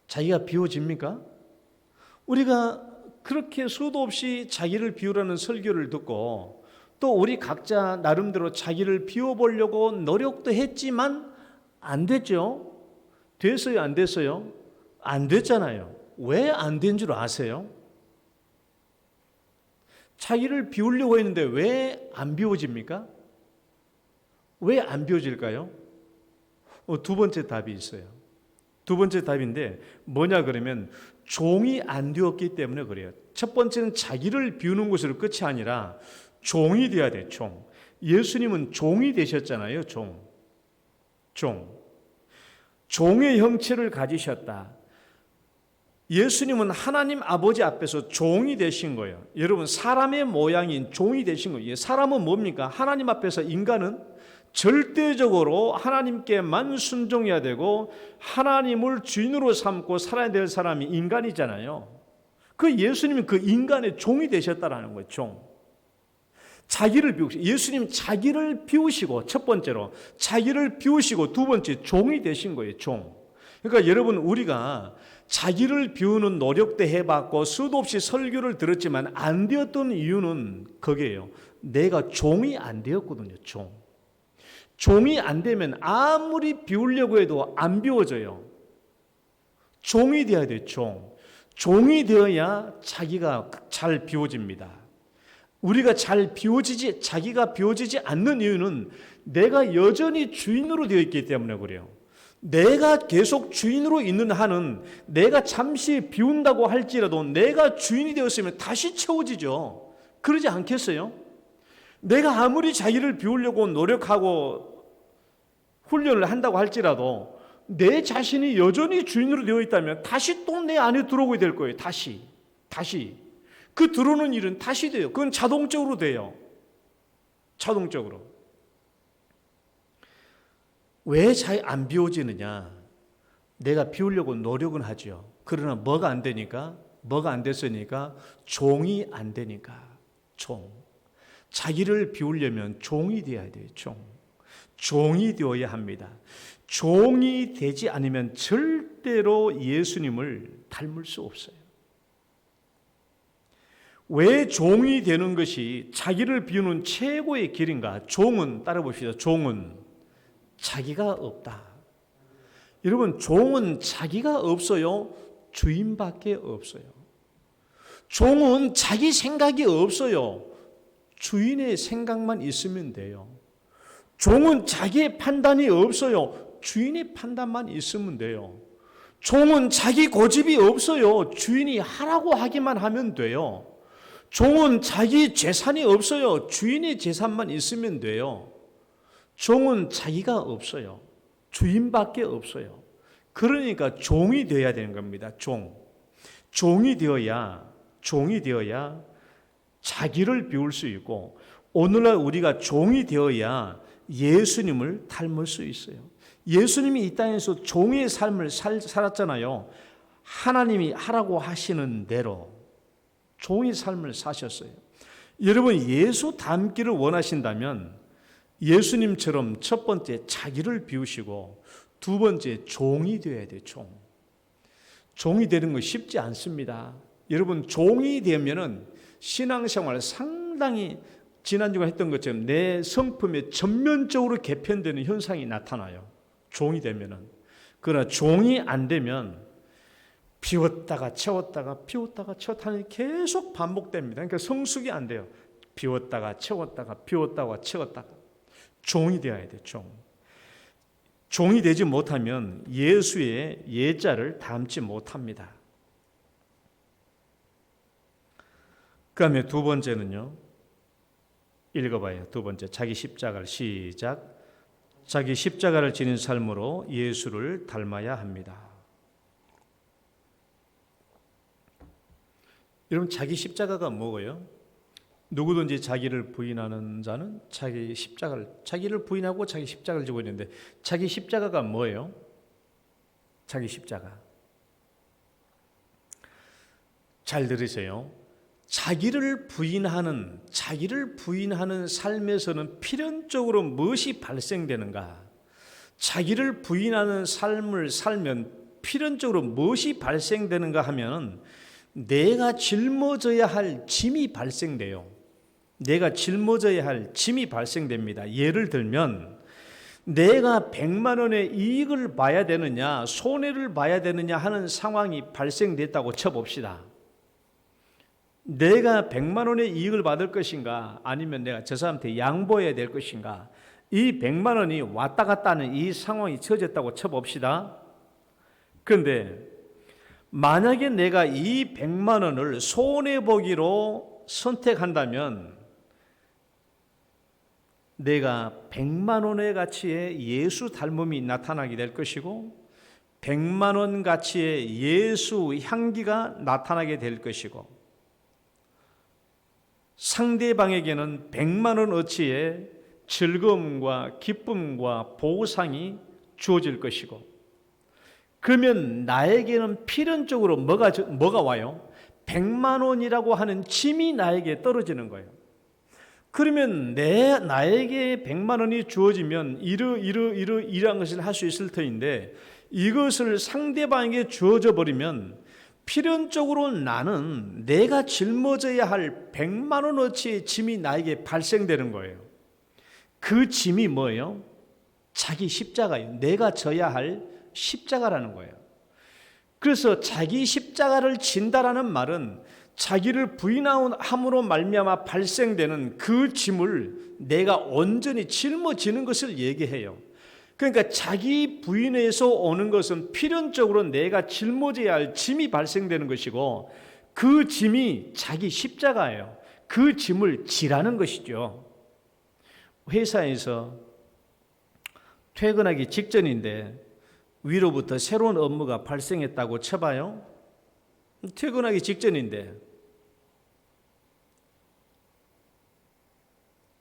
자기가 비워집니까? 우리가 그렇게 수도 없이 자기를 비우라는 설교를 듣고 또 우리 각자 나름대로 자기를 비워보려고 노력도 했지만 안 됐죠? 됐어요? 안 됐어요? 안 됐잖아요. 왜 안 된 줄 아세요? 자기를 비우려고 했는데 왜 안 비워집니까? 왜 안 비워질까요? 두 번째 답이 있어요. 두 번째 답인데 뭐냐 그러면 종이 안 되었기 때문에 그래요. 첫 번째는 자기를 비우는 것으로 끝이 아니라 종이 되어야 돼. 종. 예수님은 종이 되셨잖아요. 종의 형체를 가지셨다. 예수님은 하나님 아버지 앞에서 종이 되신 거예요. 여러분 사람의 모양인 종이 되신 거예요. 사람은 뭡니까? 하나님 앞에서 인간은 절대적으로 하나님께만 순종해야 되고 하나님을 주인으로 삼고 살아야 될 사람이 인간이잖아요. 그 예수님은 그 인간의 종이 되셨다라는 거예요. 종. 자기를 비우시고 예수님 자기를 비우시고 첫 번째로 자기를 비우시고 두 번째 종이 되신 거예요. 종. 그러니까 여러분 우리가 자기를 비우는 노력도 해봤고 수도 없이 설교를 들었지만 안 되었던 이유는 그게요. 내가 종이 안 되었거든요. 종이 안 되면 아무리 비우려고 해도 안 비워져요. 종이 되어야 돼요. 종이 되어야 자기가 잘 비워집니다. 우리가 자기가 비워지지 않는 이유는 내가 여전히 주인으로 되어 있기 때문에 그래요. 내가 계속 주인으로 있는 한은 내가 잠시 비운다고 할지라도 내가 주인이 되었으면 다시 채워지죠. 그러지 않겠어요? 내가 아무리 자기를 비우려고 노력하고 훈련을 한다고 할지라도 내 자신이 여전히 주인으로 되어 있다면 다시 또 내 안에 들어오게 될 거예요. 다시. 그 들어오는 일은 다시 돼요. 그건 자동적으로 돼요. 자동적으로. 왜 잘 안 비워지느냐? 내가 비우려고 노력은 하죠. 그러나 뭐가 안 되니까? 뭐가 안 됐으니까? 종이 안 되니까. 자기를 비우려면 종이 되어야 돼요. 종이 되어야 합니다. 종이 되지 않으면 절대로 예수님을 닮을 수 없어요. 왜 종이 되는 것이 자기를 비우는 최고의 길인가? 종은, 따라 봅시다. 종은 자기가 없다. 여러분, 종은 자기가 없어요? 주인밖에 없어요. 종은 자기 생각이 없어요. 주인의 생각만 있으면 돼요. 종은 자기의 판단이 없어요. 주인의 판단만 있으면 돼요. 종은 자기 고집이 없어요. 주인이 하라고 하기만 하면 돼요. 종은 자기 재산이 없어요. 주인의 재산만 있으면 돼요. 종은 자기가 없어요. 주인밖에 없어요. 그러니까 종이 되어야 되는 겁니다. 종이 되어야 자기를 비울 수 있고, 오늘날 우리가 종이 되어야 예수님을 닮을 수 있어요. 예수님이 이 땅에서 종의 삶을 살았잖아요. 하나님이 하라고 하시는 대로 종의 삶을 사셨어요. 여러분, 예수 닮기를 원하신다면 예수님처럼 첫 번째 자기를 비우시고 두 번째 종이 되어야 돼요. 종이 되는 거 쉽지 않습니다. 여러분, 종이 되면은 신앙생활 상당히 지난주에 했던 것처럼 내 성품에 전면적으로 개편되는 현상이 나타나요. 종이 되면은. 그러나 종이 안 되면 비웠다가 채웠다가 비웠다가 채웠다는 계속 반복됩니다. 그러니까 성숙이 안 돼요. 비웠다가 채웠다가 비웠다가 채웠다가. 종이 되어야 돼요. 종이 되지 못하면 예수의 예자를 닮지 못합니다. 그 다음에 두 번째는요. 읽어봐요. 두 번째, 자기 십자가를 시작. 자기 십자가를 지닌 삶으로 예수를 닮아야 합니다. 여러분, 자기 십자가가 뭐예요? 누구든지 자기를 부인하는 자는 자기를 부인하고 자기 십자가를 지고 있는데, 자기 십자가가 뭐예요? 자기 십자가. 잘 들으세요. 자기를 부인하는 삶에서는 필연적으로 무엇이 발생되는가? 자기를 부인하는 삶을 살면 필연적으로 무엇이 발생되는가 하면 내가 짊어져야 할 짐이 발생돼요. 내가 짊어져야 할 짐이 발생됩니다. 예를 들면 내가 100만 원의 이익을 봐야 되느냐 손해를 봐야 되느냐 하는 상황이 발생됐다고 쳐봅시다. 내가 100만 원의 이익을 받을 것인가 아니면 내가 저 사람한테 양보해야 될 것인가, 이 100만 원이 왔다 갔다 하는 이 상황이 처졌다고 쳐봅시다. 그런데 만약에 내가 이 100만 원을 손해보기로 선택한다면 내가 100만 원의 가치의 예수 닮음이 나타나게 될 것이고 100만 원 가치의 예수 향기가 나타나게 될 것이고, 상대방에게는 100만 원어치의 즐거움과 기쁨과 보상이 주어질 것이고, 그러면 나에게는 필연적으로 뭐가 와요? 100만 원이라고 하는 짐이 나에게 떨어지는 거예요. 그러면 나에게 100만 원이 주어지면 이러한 것을 할 수 있을 터인데, 이것을 상대방에게 주어져 버리면 필연적으로 나는 내가 짊어져야 할 100만 원어치의 짐이 나에게 발생되는 거예요. 그 짐이 뭐예요? 자기 십자가예요. 내가 져야 할 십자가라는 거예요. 그래서 자기 십자가를 진다라는 말은 자기를 부인함으로 말미암아 발생되는 그 짐을 내가 온전히 짊어지는 것을 얘기해요. 그러니까 자기 부인에서 오는 것은 필연적으로 내가 짊어져야 할 짐이 발생되는 것이고, 그 짐이 자기 십자가예요. 그 짐을 지라는 것이죠. 회사에서 퇴근하기 직전인데 위로부터 새로운 업무가 발생했다고 쳐봐요. 퇴근하기 직전인데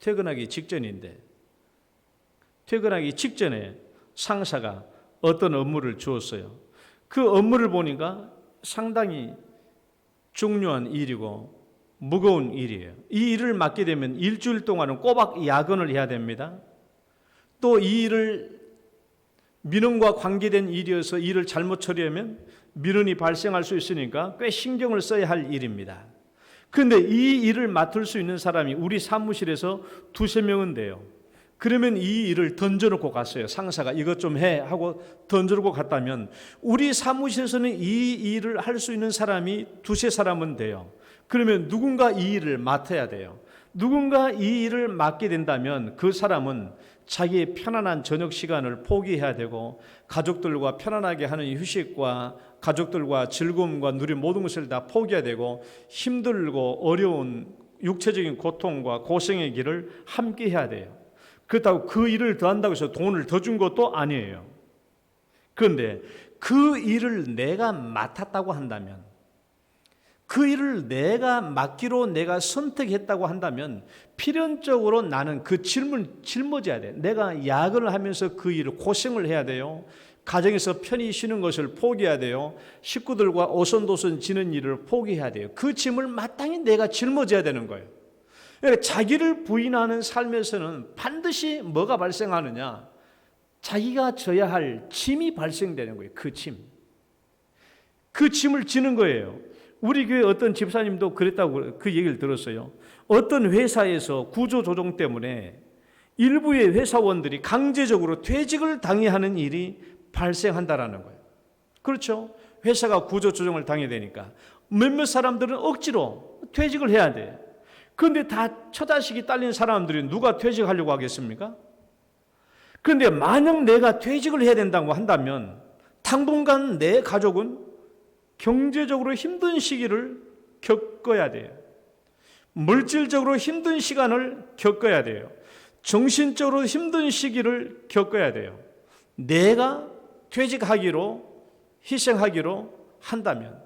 퇴근하기 직전에 상사가 어떤 업무를 주었어요. 그 업무를 보니까 상당히 중요한 일이고 무거운 일이에요. 이 일을 맡게 되면 일주일 동안은 꼬박 야근을 해야 됩니다. 또 이 일을 민원과 관계된 일이어서 일을 잘못 처리하면 민원이 발생할 수 있으니까 꽤 신경을 써야 할 일입니다. 그런데 이 일을 맡을 수 있는 사람이 우리 사무실에서 두세 명은 돼요. 그러면 이 일을 던져놓고 갔어요. 상사가 이것 좀 해 하고 던져놓고 갔다면 우리 사무실에서는 이 일을 할 수 있는 사람이 두세 사람은 돼요. 그러면 누군가 이 일을 맡아야 돼요. 누군가 이 일을 맡게 된다면 그 사람은 자기의 편안한 저녁 시간을 포기해야 되고 가족들과 편안하게 하는 휴식과 가족들과 즐거움과 누린 모든 것을 다 포기해야 되고 힘들고 어려운 육체적인 고통과 고생의 길을 함께 해야 돼요. 그렇다고 그 일을 더 한다고 해서 돈을 더 준 것도 아니에요. 그런데 그 일을 내가 맡았다고 한다면, 그 일을 내가 맡기로 내가 선택했다고 한다면 필연적으로 나는 그 짐을 짊어져야 돼. 내가 야근을 하면서 그 일을 고생을 해야 돼요. 가정에서 편히 쉬는 것을 포기해야 돼요. 식구들과 오손도손 지는 일을 포기해야 돼요. 그 짐을 마땅히 내가 짊어져야 되는 거예요. 그러니까 자기를 부인하는 삶에서는 반드시 뭐가 발생하느냐? 자기가 져야 할 짐이 발생되는 거예요. 그 짐. 그 짐을 지는 거예요. 우리 교회 어떤 집사님도 그랬다고 그 얘기를 들었어요. 어떤 회사에서 구조조정 때문에 일부의 회사원들이 강제적으로 퇴직을 당해야 하는 일이 발생한다라는 거예요. 그렇죠? 회사가 구조조정을 당해야 되니까 몇몇 사람들은 억지로 퇴직을 해야 돼. 그런데 다 처자식이 딸린 사람들이 누가 퇴직하려고 하겠습니까? 그런데 만약 내가 퇴직을 해야 된다고 한다면 당분간 내 가족은 경제적으로 힘든 시기를 겪어야 돼요. 물질적으로 힘든 시간을 겪어야 돼요. 정신적으로 힘든 시기를 겪어야 돼요. 내가 퇴직하기로 희생하기로 한다면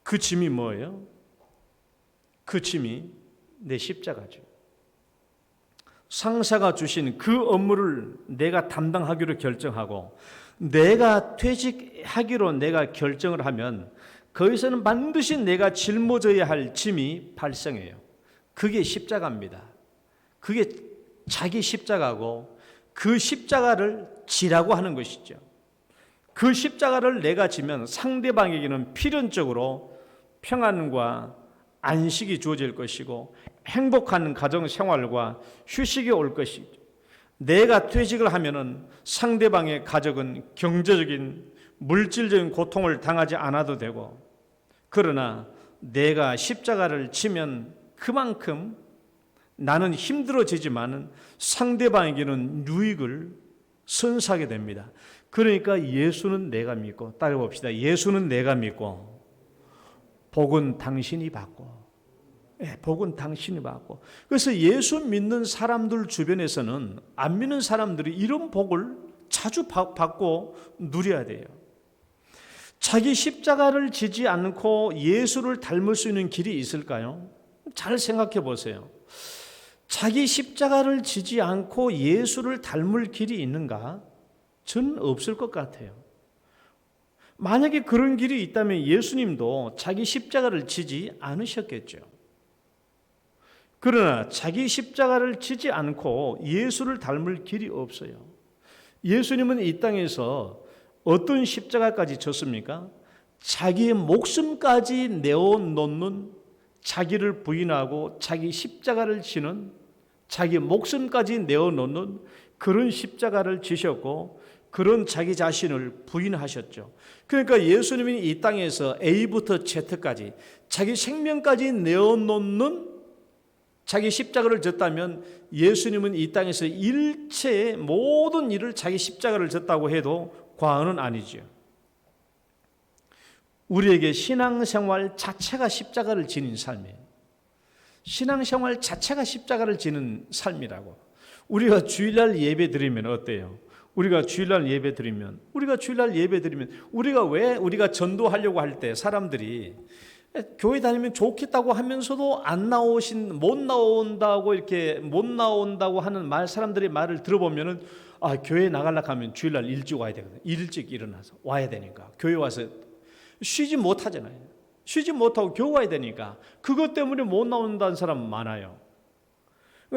그 짐이 뭐예요? 그 짐이 내 십자가죠. 상사가 주신 그 업무를 내가 담당하기로 결정하고 내가 퇴직하기로 내가 결정을 하면 거기서는 반드시 내가 짊어져야 할 짐이 발생해요. 그게 십자가입니다. 그게 자기 십자가고 그 십자가를 지라고 하는 것이죠. 그 십자가를 내가 지면 상대방에게는 필연적으로 평안과 안식이 주어질 것이고 행복한 가정 생활과 휴식이 올 것이죠. 내가 퇴직을 하면은 상대방의 가족은 경제적인 물질적인 고통을 당하지 않아도 되고, 그러나 내가 십자가를 지면 그만큼 나는 힘들어지지만은 상대방에게는 유익을 선사하게 됩니다. 그러니까 예수는 내가 믿고, 따라 봅시다. 예수는 내가 믿고 복은 당신이 받고, 복은 당신이 받고. 그래서 예수 믿는 사람들 주변에서는 안 믿는 사람들이 이런 복을 자주 받고 누려야 돼요. 자기 십자가를 지지 않고 예수를 닮을 수 있는 길이 있을까요? 잘 생각해 보세요. 자기 십자가를 지지 않고 예수를 닮을 길이 있는가? 저는 없을 것 같아요. 만약에 그런 길이 있다면 예수님도 자기 십자가를 지지 않으셨겠죠. 그러나 자기 십자가를 지지 않고 예수를 닮을 길이 없어요. 예수님은 이 땅에서 어떤 십자가까지 졌습니까? 자기의 목숨까지 내어놓는, 자기를 부인하고 자기 십자가를 지는, 자기 목숨까지 내어놓는 그런 십자가를 지셨고 그런 자기 자신을 부인하셨죠. 그러니까 예수님이 이 땅에서 A부터 Z까지 자기 생명까지 내어놓는 자기 십자가를 졌다면 예수님은 이 땅에서 일체의 모든 일을 자기 십자가를 졌다고 해도 과언은 아니죠. 우리에게 신앙생활 자체가 십자가를 지닌 삶이에요. 신앙생활 자체가 십자가를 지는 삶이라고. 우리가 주일날 예배 드리면 어때요? 우리가 주일날 예배 드리면 우리가 왜 우리가 전도하려고 할 때 사람들이 교회 다니면 좋겠다고 하면서도 못 나온다고 하는 사람들의 말을 들어보면은 교회 나가려고 하면 주일날 일찍 와야 되거든. 일찍 일어나서 와야 되니까. 교회 와서 쉬지 못하잖아요. 쉬지 못하고 교회 와야 되니까 그것 때문에 못 나온다는 사람 많아요.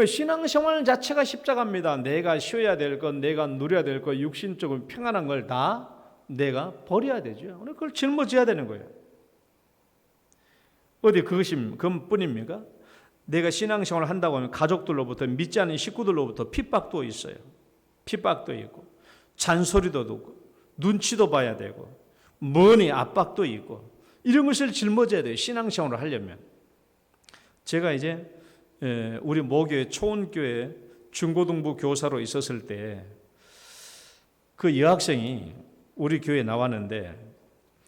신앙생활 자체가 십자가입니다. 내가 쉬어야 될 것, 내가 누려야 될 것, 육신적으로 평안한 걸 다 내가 버려야 되죠. 그걸 짊어져야 되는 거예요. 어디 그것뿐입니까? 내가 신앙생활을 한다고 하면 가족들로부터, 믿지 않는 식구들로부터 핍박도 있어요. 핍박도 있고 잔소리도 듣고 눈치도 봐야 되고 머니 압박도 있고 이런 것을 짊어져야 돼요. 신앙생활을 하려면. 제가 이제 우리 모교회 초원교회 중고등부 교사로 있었을 때 그 여학생이 우리 교회에 나왔는데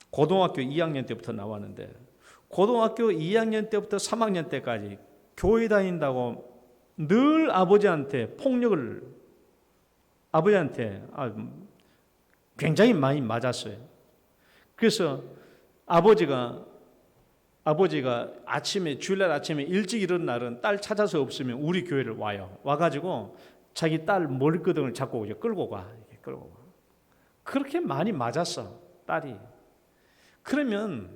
고등학교 2학년 때부터 나왔는데 고등학교 2학년 때부터 3학년 때까지 교회 다닌다고 늘 아버지한테 굉장히 많이 맞았어요. 그래서 아버지가 주일날 아침에 일찍 일어난 날은 딸 찾아서 없으면 우리 교회를 와요. 와가지고 자기 딸 머리끄덩을 잡고 이제 끌고 가. 그렇게 많이 맞았어, 딸이. 그러면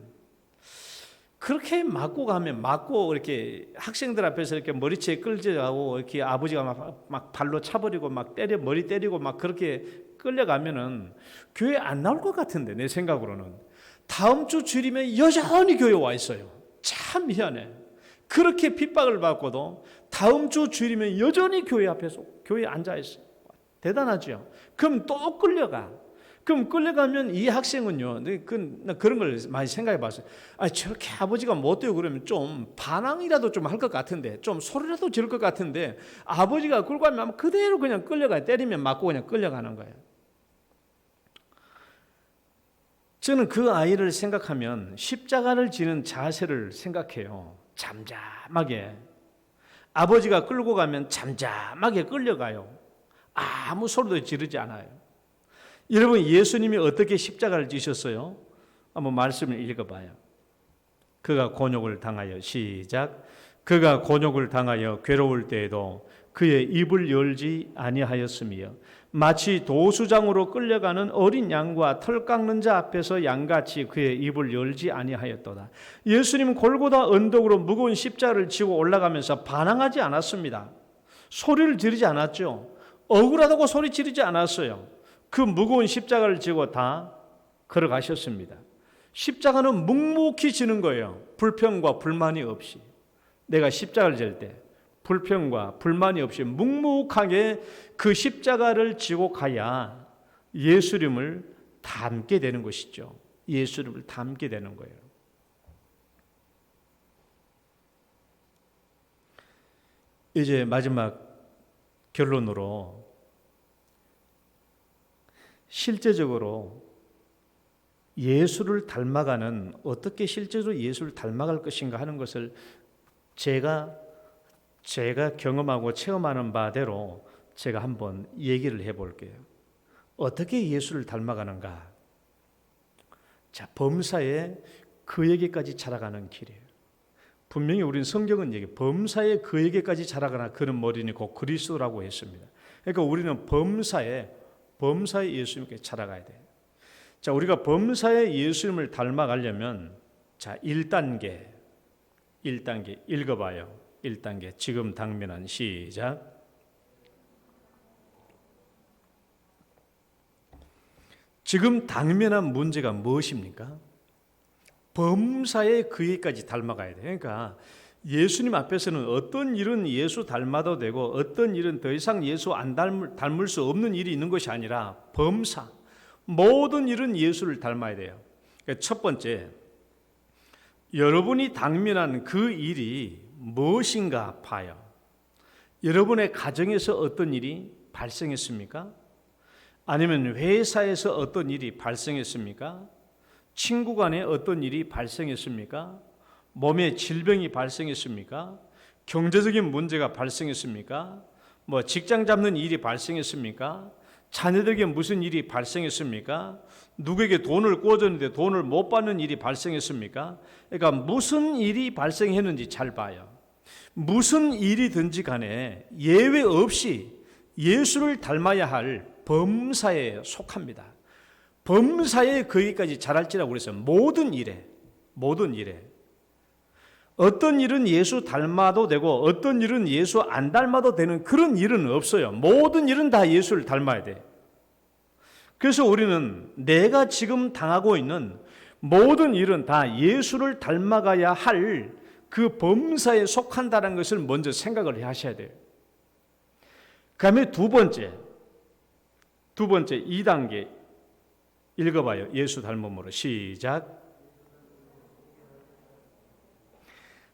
그렇게 맞고 이렇게 학생들 앞에서 이렇게 머리채 끌져가고 이렇게 아버지가 막 발로 차버리고 머리 때리고 그렇게 끌려가면은 교회 안 나올 것 같은데, 내 생각으로는. 다음 주 주일이면 여전히 교회 와 있어요. 참 희한해. 그렇게 핍박을 받고도 다음 주 주일이면 여전히 교회 앞에서 교회에 앉아 있어요. 대단하죠. 그럼 또 끌려가. 그럼 끌려가면 이 학생은요, 그런 걸 많이 생각해 봤어요. 저렇게 아버지가 못돼요 그러면 좀 반항이라도 좀 할 것 같은데, 좀 소리라도 지를 것 같은데, 아버지가 끌고 가면 그대로 그냥 끌려가요. 때리면 맞고 그냥 끌려가는 거예요. 저는 그 아이를 생각하면 십자가를 지는 자세를 생각해요. 잠잠하게. 아버지가 끌고 가면 잠잠하게 끌려가요. 아무 소리도 지르지 않아요. 여러분, 예수님이 어떻게 십자가를 지셨어요? 한번 말씀을 읽어봐요. 그가 곤욕을 당하여, 시작. 그가 곤욕을 당하여 괴로울 때에도 그의 입을 열지 아니하였으며 마치 도수장으로 끌려가는 어린 양과 털 깎는 자 앞에서 양같이 그의 입을 열지 아니하였도다. 예수님은 골고다 언덕으로 무거운 십자가를 지고 올라가면서 반항하지 않았습니다. 소리를 지르지 않았죠. 억울하다고 소리 지르지 않았어요. 그 무거운 십자가를 지고 다 걸어가셨습니다. 십자가는 묵묵히 지는 거예요. 불평과 불만이 없이. 내가 십자가를 질 때 불평과 불만이 없이 묵묵하게 그 십자가를 지고 가야 예수님을 닮게 되는 것이죠. 예수님을 닮게 되는 거예요. 이제 마지막 결론으로 실제적으로 예수를 닮아가는, 어떻게 실제로 예수를 닮아갈 것인가 하는 것을 제가 경험하고 체험하는 바대로 제가 한번 얘기를 해볼게요. 어떻게 예수를 닮아가는가? 자, 범사에 그에게까지 자라가는 길이에요. 분명히 우리는 성경은 범사에 그에게까지 자라가나 그는 머리니 곧 그리스도라고 했습니다. 그러니까 우리는 범사에 예수님께 자라가야 돼요. 자, 우리가 범사에 예수님을 닮아가려면, 자, 1단계 읽어봐요. 1단계 지금 당면한, 시작. 지금 당면한 문제가 무엇입니까? 범사에 그에까지 닮아가야 돼요. 그러니까 예수님 앞에서는 어떤 일은 예수 닮아도 되고 어떤 일은 더 이상 예수 안 닮을 수 없는 일이 있는 것이 아니라 범사, 모든 일은 예수를 닮아야 돼요. 그러니까 첫 번째, 여러분이 당면한 그 일이 무엇인가 봐요. 여러분의 가정에서 어떤 일이 발생했습니까? 아니면 회사에서 어떤 일이 발생했습니까? 친구 간에 어떤 일이 발생했습니까? 몸에 질병이 발생했습니까? 경제적인 문제가 발생했습니까? 직장 잡는 일이 발생했습니까? 자녀들에게 무슨 일이 발생했습니까? 누구에게 돈을 꿔줬는데 돈을 못 받는 일이 발생했습니까? 그러니까 무슨 일이 발생했는지 잘 봐요. 무슨 일이든지 간에 예외 없이 예수를 닮아야 할 범사에 속합니다. 범사에 거기까지 잘할지라고 그랬어요. 모든 일에. 어떤 일은 예수 닮아도 되고 어떤 일은 예수 안 닮아도 되는 그런 일은 없어요. 모든 일은 다 예수를 닮아야 돼. 그래서 우리는 내가 지금 당하고 있는 모든 일은 다 예수를 닮아가야 할 그 범사에 속한다는 것을 먼저 생각을 하셔야 돼요. 그 다음에 두 번째 2단계 읽어봐요. 예수 닮음으로 시작.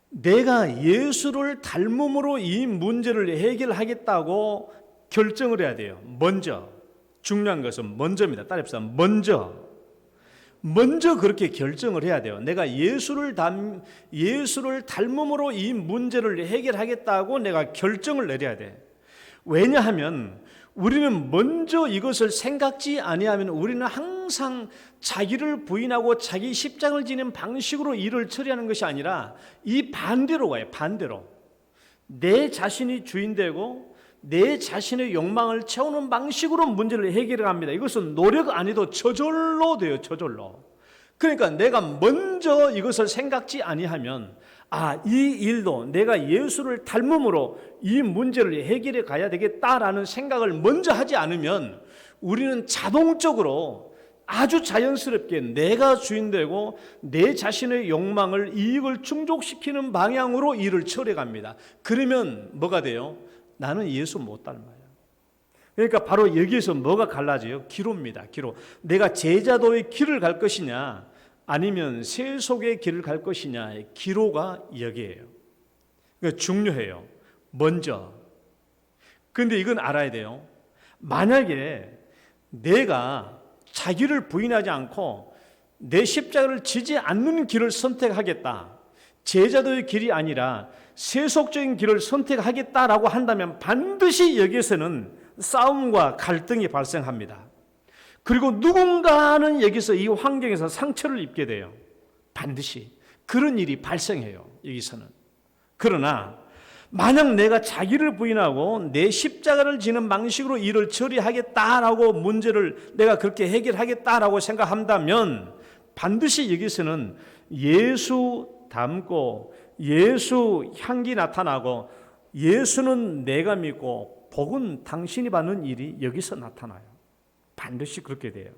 내가 예수를 닮음으로 이 문제를 해결하겠다고 결정을 해야 돼요. 먼저. 중요한 것은 먼저입니다. 따라합시다. 먼저 그렇게 결정을 해야 돼요. 내가 예수를 닮음으로 이 문제를 해결하겠다고 내가 결정을 내려야 돼. 왜냐하면 우리는 먼저 이것을 생각지 아니하면 우리는 항상 자기를 부인하고 자기 십장을 지는 방식으로 일을 처리하는 것이 아니라 이 반대로 가요. 반대로. 내 자신이 주인되고 내 자신의 욕망을 채우는 방식으로 문제를 해결을 합니다. 이것은 노력 안 해도 저절로 돼요. 저절로. 그러니까 내가 먼저 이것을 생각지 아니하면 이 일도 내가 예수를 닮음으로 이 문제를 해결해 가야 되겠다라는 생각을 먼저 하지 않으면 우리는 자동적으로 아주 자연스럽게 내가 주인되고 내 자신의 욕망을 이익을 충족시키는 방향으로 일을 처리해 갑니다. 그러면 뭐가 돼요? 나는 예수 못 닮아요. 그러니까 바로 여기에서 뭐가 갈라져요? 기로입니다. 기로. 내가 제자도의 길을 갈 것이냐 아니면 세속의 길을 갈 것이냐의 기로가 여기에요. 그러니까 중요해요. 먼저. 그런데 이건 알아야 돼요. 만약에 내가 자기를 부인하지 않고 내 십자가를 지지 않는 길을 선택하겠다. 제자도의 길이 아니라 세속적인 길을 선택하겠다라고 한다면 반드시 여기에서는 싸움과 갈등이 발생합니다. 그리고 누군가는 여기서 이 환경에서 상처를 입게 돼요. 반드시 그런 일이 발생해요. 여기서는. 그러나 만약 내가 자기를 부인하고 내 십자가를 지는 방식으로 일을 처리하겠다라고 문제를 내가 그렇게 해결하겠다라고 생각한다면 반드시 여기서는 예수 닮고 예수 향기 나타나고 예수는 내가 믿고 복은 당신이 받는 일이 여기서 나타나요. 반드시 그렇게 돼요.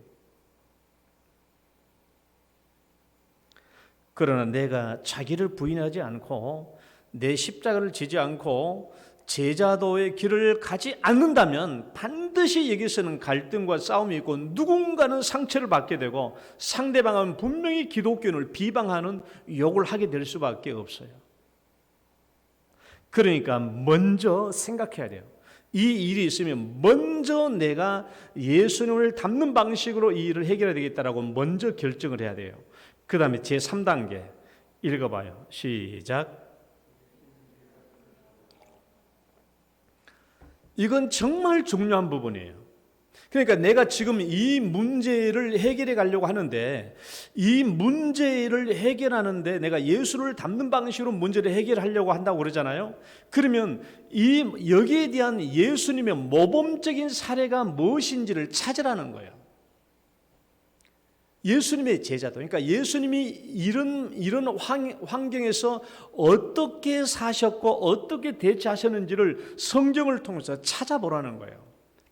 그러나 내가 자기를 부인하지 않고 내 십자가를 지지 않고 제자도의 길을 가지 않는다면 반드시 여기서는 갈등과 싸움이 있고 누군가는 상처를 받게 되고 상대방은 분명히 기독교인을 비방하는 욕을 하게 될 수밖에 없어요. 그러니까 먼저 생각해야 돼요. 이 일이 있으면 먼저 내가 예수님을 닮는 방식으로 이 일을 해결해야 되겠다라고 먼저 결정을 해야 돼요. 그 다음에 제3단계 읽어봐요. 시작. 이건 정말 중요한 부분이에요. 그러니까 내가 지금 이 문제를 해결해 가려고 하는데 이 문제를 해결하는데 내가 예수를 닮는 방식으로 문제를 해결하려고 한다고 그러잖아요. 그러면 여기에 대한 예수님의 모범적인 사례가 무엇인지를 찾으라는 거예요. 예수님의 제자도, 그러니까 예수님이 이런 환경에서 어떻게 사셨고 어떻게 대처하셨는지를 성경을 통해서 찾아보라는 거예요.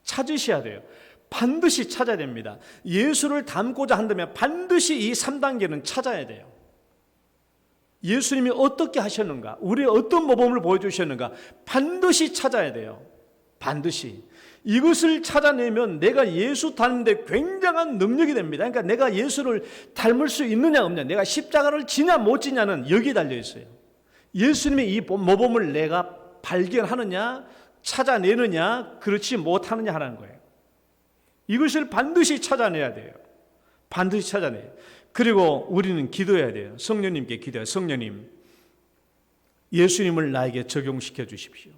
찾으셔야 돼요. 반드시 찾아야 됩니다. 예수를 닮고자 한다면 반드시 이 3단계는 찾아야 돼요. 예수님이 어떻게 하셨는가, 우리의 어떤 모범을 보여주셨는가 반드시 찾아야 돼요. 반드시. 이것을 찾아내면 내가 예수 닮는데 굉장한 능력이 됩니다. 그러니까 내가 예수를 닮을 수 있느냐 없느냐, 내가 십자가를 지냐 못 지냐는 여기에 달려 있어요. 예수님의 이 모범을 내가 발견하느냐 찾아내느냐 그렇지 못하느냐 하는 거예요. 이것을 반드시 찾아내야 돼요. 반드시 찾아내요. 그리고 우리는 기도해야 돼요. 성령님께 기도해요. 성령님, 예수님을 나에게 적용시켜 주십시오.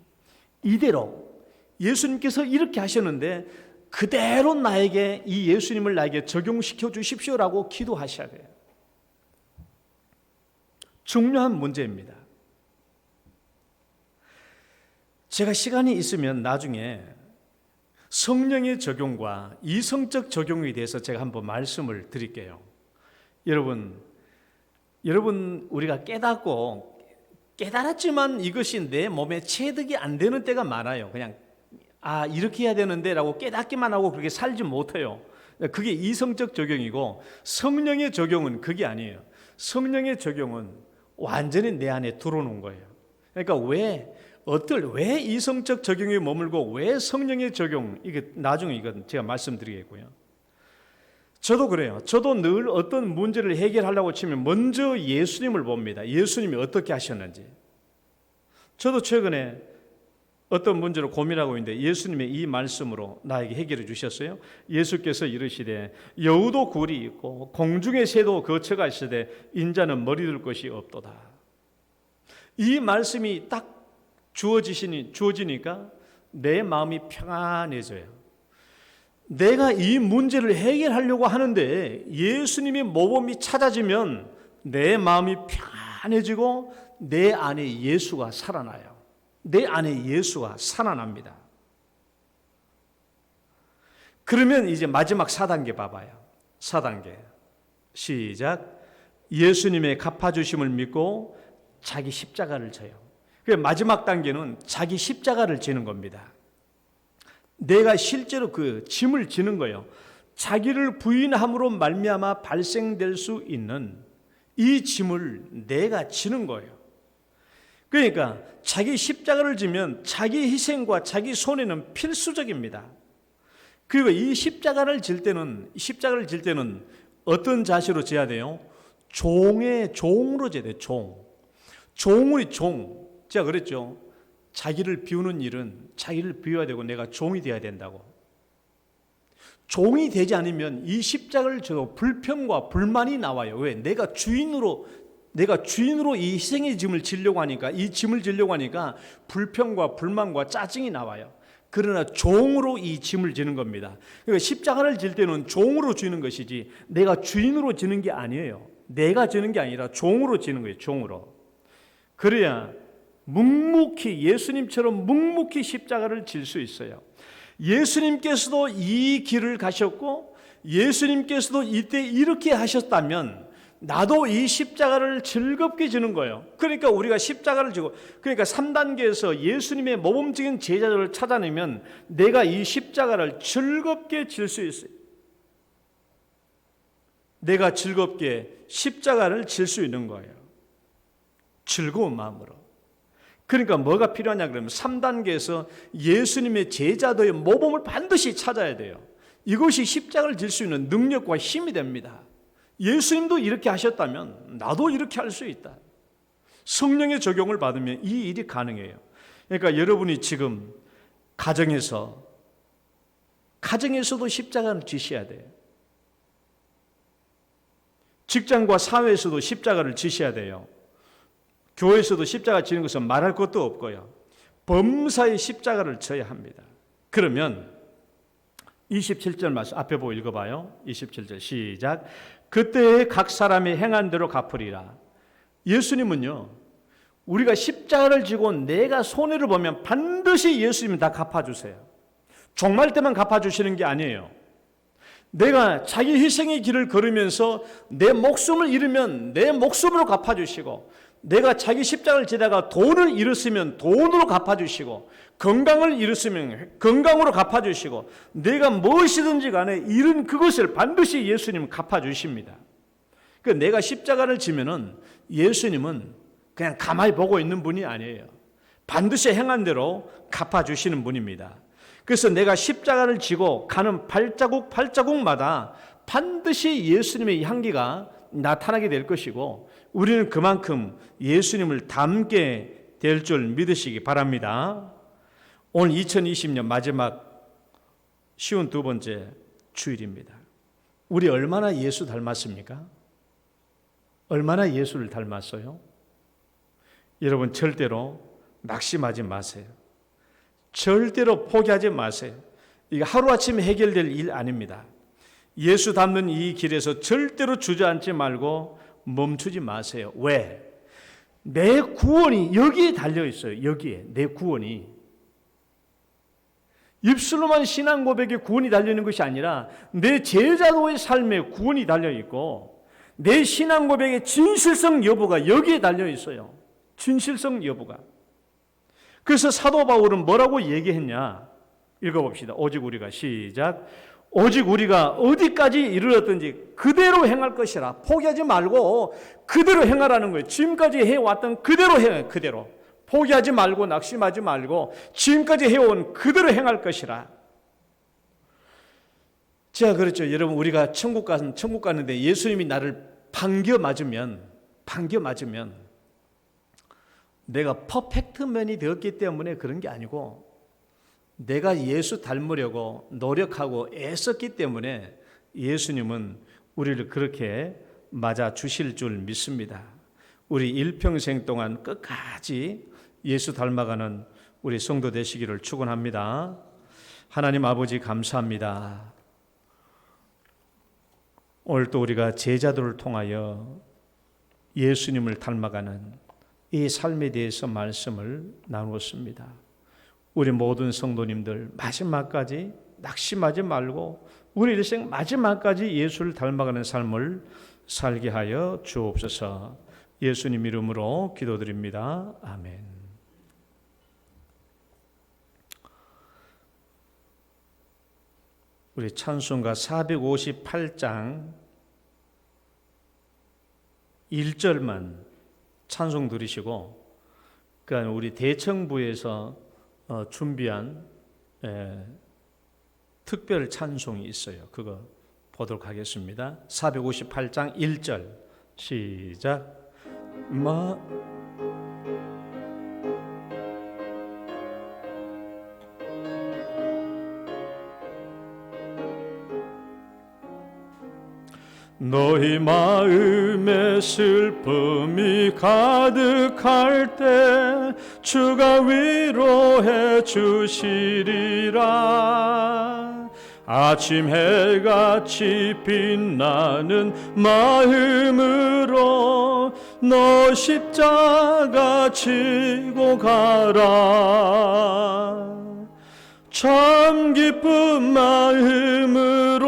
이대로 예수님께서 이렇게 하셨는데 그대로 나에게 이 예수님을 나에게 적용시켜 주십시오라고 기도하셔야 돼요. 중요한 문제입니다. 제가 시간이 있으면 나중에 성령의 적용과 이성적 적용에 대해서 제가 한번 말씀을 드릴게요. 여러분 우리가 깨달았지만 이것이 내 몸에 체득이 안 되는 때가 많아요. 그냥 이렇게 해야 되는데 라고 깨닫기만 하고 그렇게 살지 못해요. 그게 이성적 적용이고 성령의 적용은 그게 아니에요. 성령의 적용은 완전히 내 안에 들어오는 거예요. 그러니까 왜 이성적 적용에 머물고 왜 성령의 적용, 이게 나중에 이건 제가 말씀드리겠고요. 저도 그래요. 저도 늘 어떤 문제를 해결하려고 치면 먼저 예수님을 봅니다. 예수님이 어떻게 하셨는지. 저도 최근에 어떤 문제를 고민하고 있는데 예수님의 이 말씀으로 나에게 해결해 주셨어요. 예수께서 이르시되 여우도 굴이 있고 공중의 새도 거쳐가시되 인자는 머리 둘 것이 없도다. 이 말씀이 딱 주어지니까 내 마음이 평안해져요. 내가 이 문제를 해결하려고 하는데 예수님의 모범이 찾아지면 내 마음이 평안해지고 내 안에 예수가 살아나요. 내 안에 예수가 살아납니다. 그러면 이제 마지막 4단계 봐봐요. 4단계 시작. 예수님의 갚아주심을 믿고 자기 십자가를 져요. 마지막 단계는 자기 십자가를 지는 겁니다. 내가 실제로 그 짐을 지는 거예요. 자기를 부인함으로 말미암아 발생될 수 있는 이 짐을 내가 지는 거예요. 그러니까 자기 십자가를 지면 자기 희생과 자기 손해는 필수적입니다. 그리고 이 십자가를 질 때는 어떤 자세로 져야 돼요? 종으로 져야 돼요. 종이 제가 그랬죠. 자기를 비우는 일은 자기를 비워야 되고 내가 종이 되어야 된다고. 종이 되지 않으면 이 십자가를 져도 불평과 불만이 나와요. 왜? 내가 주인으로 이 희생의 짐을 지려고 하니까, 이 짐을 지려고 하니까 불평과 불만과 짜증이 나와요. 그러나 종으로 이 짐을 지는 겁니다. 그러니까 십자가를 질 때는 종으로 지는 것이지 내가 주인으로 지는 게 아니에요. 내가 지는 게 아니라 종으로 지는 거예요. 종으로. 그래야 예수님처럼 묵묵히 십자가를 질 수 있어요. 예수님께서도 이 길을 가셨고 예수님께서도 이때 이렇게 하셨다면 나도 이 십자가를 즐겁게 지는 거예요. 그러니까 우리가 십자가를 지고, 그러니까 3단계에서 예수님의 모범적인 제자들을 찾아내면 내가 이 십자가를 즐겁게 질 수 있어요. 내가 즐겁게 십자가를 질 수 있는 거예요. 즐거운 마음으로. 그러니까 뭐가 필요하냐 그러면 3단계에서 예수님의 제자들의 모범을 반드시 찾아야 돼요. 이것이 십자가를 질 수 있는 능력과 힘이 됩니다. 예수님도 이렇게 하셨다면 나도 이렇게 할 수 있다. 성령의 적용을 받으면 이 일이 가능해요. 그러니까 여러분이 지금 가정에서도 십자가를 지셔야 돼요. 직장과 사회에서도 십자가를 지셔야 돼요. 교회에서도 십자가 지는 것은 말할 것도 없고요. 범사의 십자가를 져야 합니다. 그러면 27절 말씀 앞에 보고 읽어봐요. 27절 시작. 그때에 각 사람이 행한 대로 갚으리라. 예수님은요, 우리가 십자가를 지고 내가 손해를 보면 반드시 예수님이 다 갚아주세요. 종말 때만 갚아주시는 게 아니에요. 내가 자기 희생의 길을 걸으면서 내 목숨을 잃으면 내 목숨으로 갚아주시고, 내가 자기 십자가를 지다가 돈을 잃었으면 돈으로 갚아주시고, 건강을 잃었으면 건강으로 갚아주시고, 내가 무엇이든지 간에 잃은 그것을 반드시 예수님은 갚아주십니다. 그러니까 내가 십자가를 지면은 예수님은 그냥 가만히 보고 있는 분이 아니에요. 반드시 행한 대로 갚아주시는 분입니다. 그래서 내가 십자가를 지고 가는 발자국마다 반드시 예수님의 향기가 나타나게 될 것이고, 우리는 그만큼 예수님을 닮게 될 줄 믿으시기 바랍니다. 오늘 2020년 마지막 쉬운 두 번째 주일입니다. 우리 얼마나 예수 닮았습니까? 얼마나 예수를 닮았어요? 여러분 절대로 낙심하지 마세요. 절대로 포기하지 마세요. 이게 하루아침에 해결될 일 아닙니다. 예수 닮는 이 길에서 절대로 주저앉지 말고 멈추지 마세요. 왜? 내 구원이 여기에 달려 있어요. 여기에 내 구원이. 입술로만 신앙 고백에 구원이 달려 있는 것이 아니라 내 제자도의 삶에 구원이 달려 있고 내 신앙 고백의 진실성 여부가 여기에 달려 있어요. 진실성 여부가. 그래서 사도 바울은 뭐라고 얘기했냐? 읽어봅시다. 오직 우리가 시작. 오직 우리가 어디까지 이르렀든지 그대로 행할 것이라. 포기하지 말고 그대로 행하라는 거예요. 지금까지 해왔던 그대로 해. 그대로. 포기하지 말고 낙심하지 말고 지금까지 해온 그대로 행할 것이라. 자, 그렇죠. 여러분, 우리가 천국 가는데 예수님이 나를 반겨 맞으면 내가 퍼펙트맨이 되었기 때문에 그런 게 아니고 내가 예수 닮으려고 노력하고 애썼기 때문에 예수님은 우리를 그렇게 맞아 주실 줄 믿습니다. 우리 일평생 동안 끝까지 예수 닮아가는 우리 성도 되시기를 축원합니다. 하나님 아버지 감사합니다. 오늘 또 우리가 제자들을 통하여 예수님을 닮아가는 이 삶에 대해서 말씀을 나누었습니다. 우리 모든 성도님들 마지막까지 낙심하지 말고 우리 일생 마지막까지 예수를 닮아가는 삶을 살게 하여 주옵소서. 예수님 이름으로 기도드립니다. 아멘. 우리 찬송가 458장 1절만 찬송 들으시고 그러니까 우리 대청부에서 준비한 특별 찬송이 있어요. 그거 보도록 하겠습니다. 458장 1절 시작. 너희 마음에 슬픔이 가득할 때 주가 위로해 주시리라. 아침 해같이 빛나는 마음으로 너 십자가 지고 가라. 참 기쁜 마음으로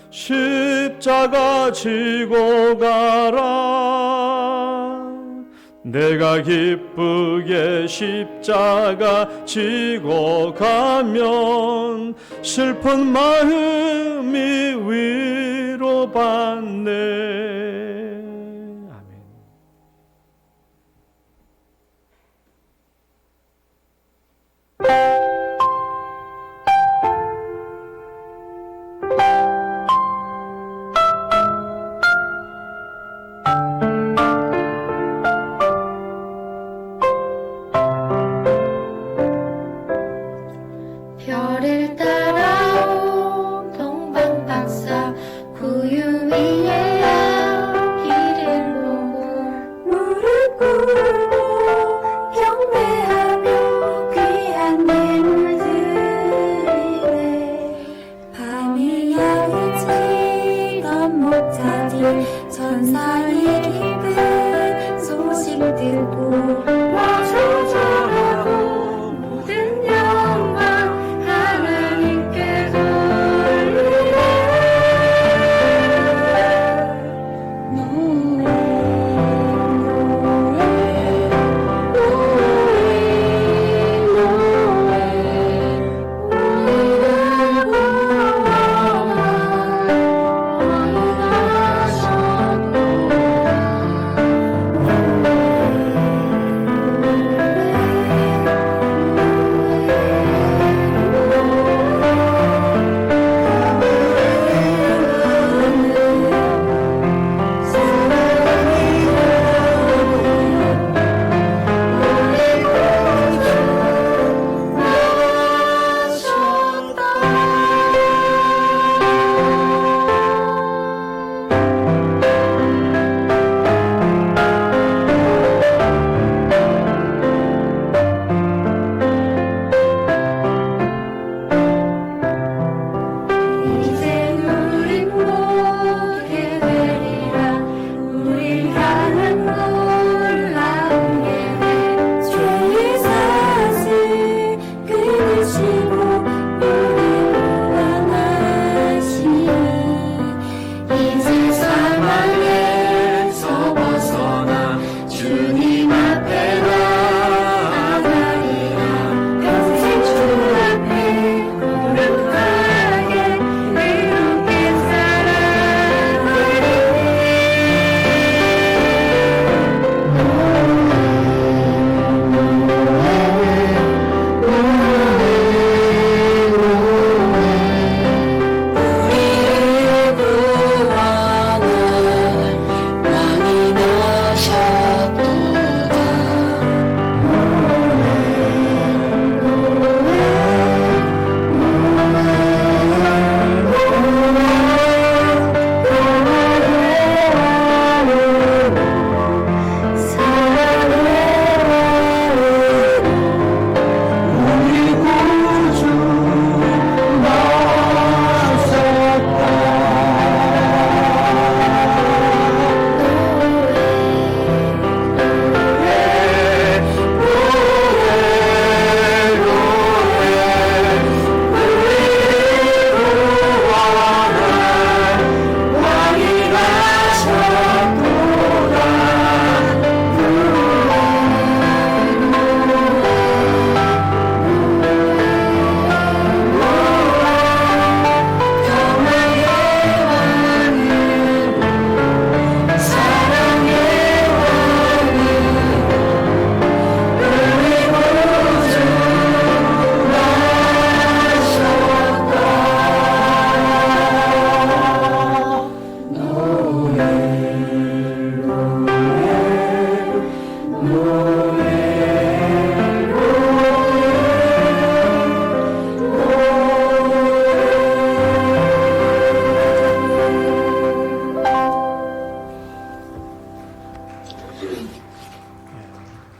십자가 지고 가라. 내가 기쁘게 십자가 지고 가면 슬픈 마음이 위로받네. 아멘.
별을 따라온 동방박사 구유 위에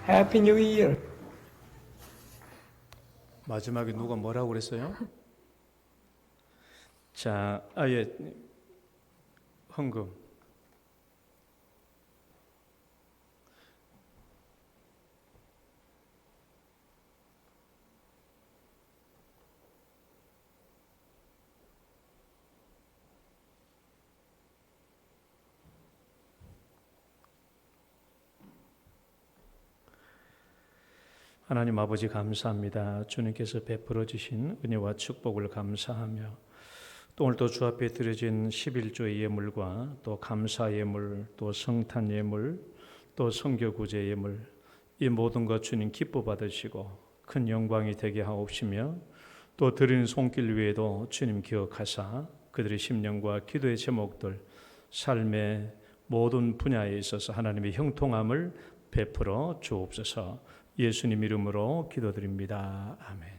Happy New Year.
마지막에 누가 뭐라고 그랬어요? 자, 아예 헌금. 하나님 아버지 감사합니다. 주님께서 베풀어 주신 은혜와 축복을 감사하며 또 오늘 또 주 앞에 드려진 11조의 예물과 또 감사 예물, 또 성탄 예물, 또 성교 구제 예물, 이 모든 것 주님 기뻐 받으시고 큰 영광이 되게 하옵시며 또 드리는 손길 위에도 주님 기억하사 그들의 심령과 기도의 제목들, 삶의 모든 분야에 있어서 하나님의 형통함을 베풀어 주옵소서. 예수님 이름으로 기도드립니다. 아멘.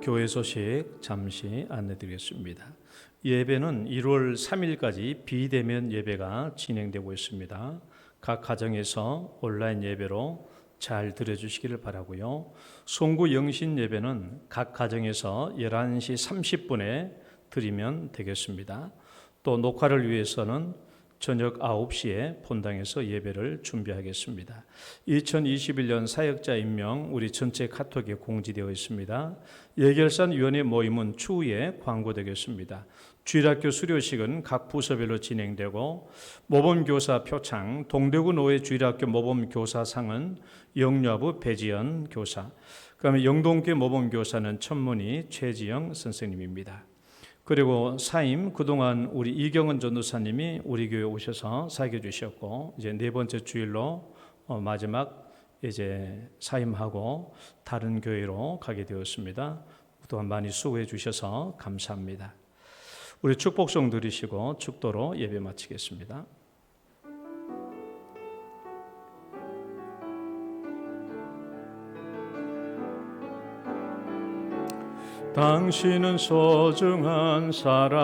교회 소식 잠시 안내드리겠습니다. 예배는 1월 3일까지 비대면 예배가 진행되고 있습니다. 각 가정에서 온라인 예배로 잘 드려주시기를 바라고요. 송구 영신 예배는 각 가정에서 11시 30분에 드리면 되겠습니다. 또 녹화를 위해서는 저녁 9시에 본당에서 예배를 준비하겠습니다. 2021년 사역자 임명 우리 전체 카톡에 공지되어 있습니다. 예결산 위원회 모임은 추후에 광고되겠습니다. 주일학교 수료식은 각 부서별로 진행되고 모범교사 표창 동대구 노회 주일학교 모범교사상은 영유아부 배지연 교사, 그다음에 영동교 모범교사는 천문희 최지영 선생님입니다. 그리고 사임 그동안 우리 이경은 전도사님이 우리 교회 오셔서 사역해 주셨고 이제 네 번째 주일로 마지막 이제 사임하고 다른 교회로 가게 되었습니다. 그동안 많이 수고해 주셔서 감사합니다. 우리 축복송 드리시고 축도로 예배 마치겠습니다. 당신은 소중한 사람,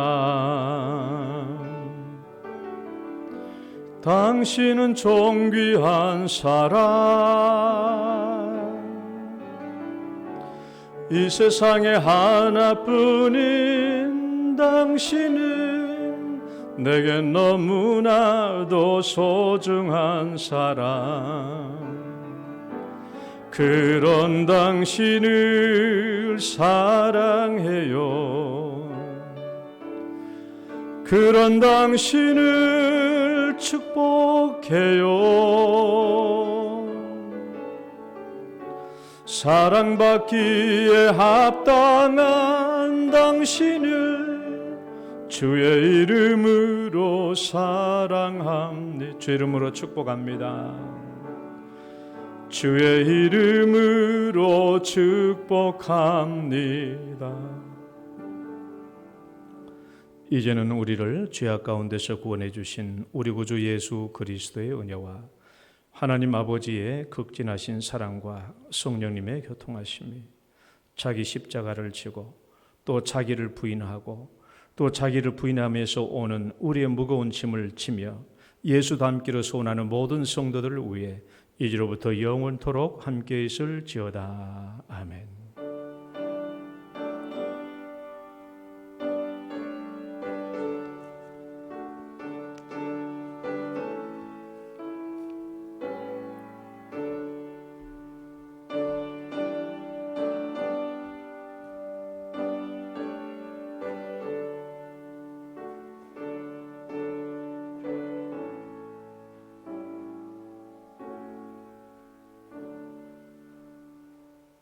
당신은 존귀한 사람, 이 세상에 하나뿐인 당신은 내게 너무나도 소중한 사람. 그런 당신을 사랑해요. 그런 당신을 축복해요. 사랑받기에 합당한 당신을 주의 이름으로 사랑합니다. 주의 이름으로 축복합니다. 주의 이름으로 축복합니다. 이제는 우리를 죄악 가운데서 구원해 주신 우리 구주 예수 그리스도의 은혜와 하나님 아버지의 극진하신 사랑과 성령님의 교통하심이 자기 십자가를 지고 또 자기를 부인하고 또 자기를 부인하면서 오는 우리의 무거운 짐을 지며 예수 닮기로 소원하는 모든 성도들을 위해 이제로부터 영원토록 함께 있을지어다. 아멘.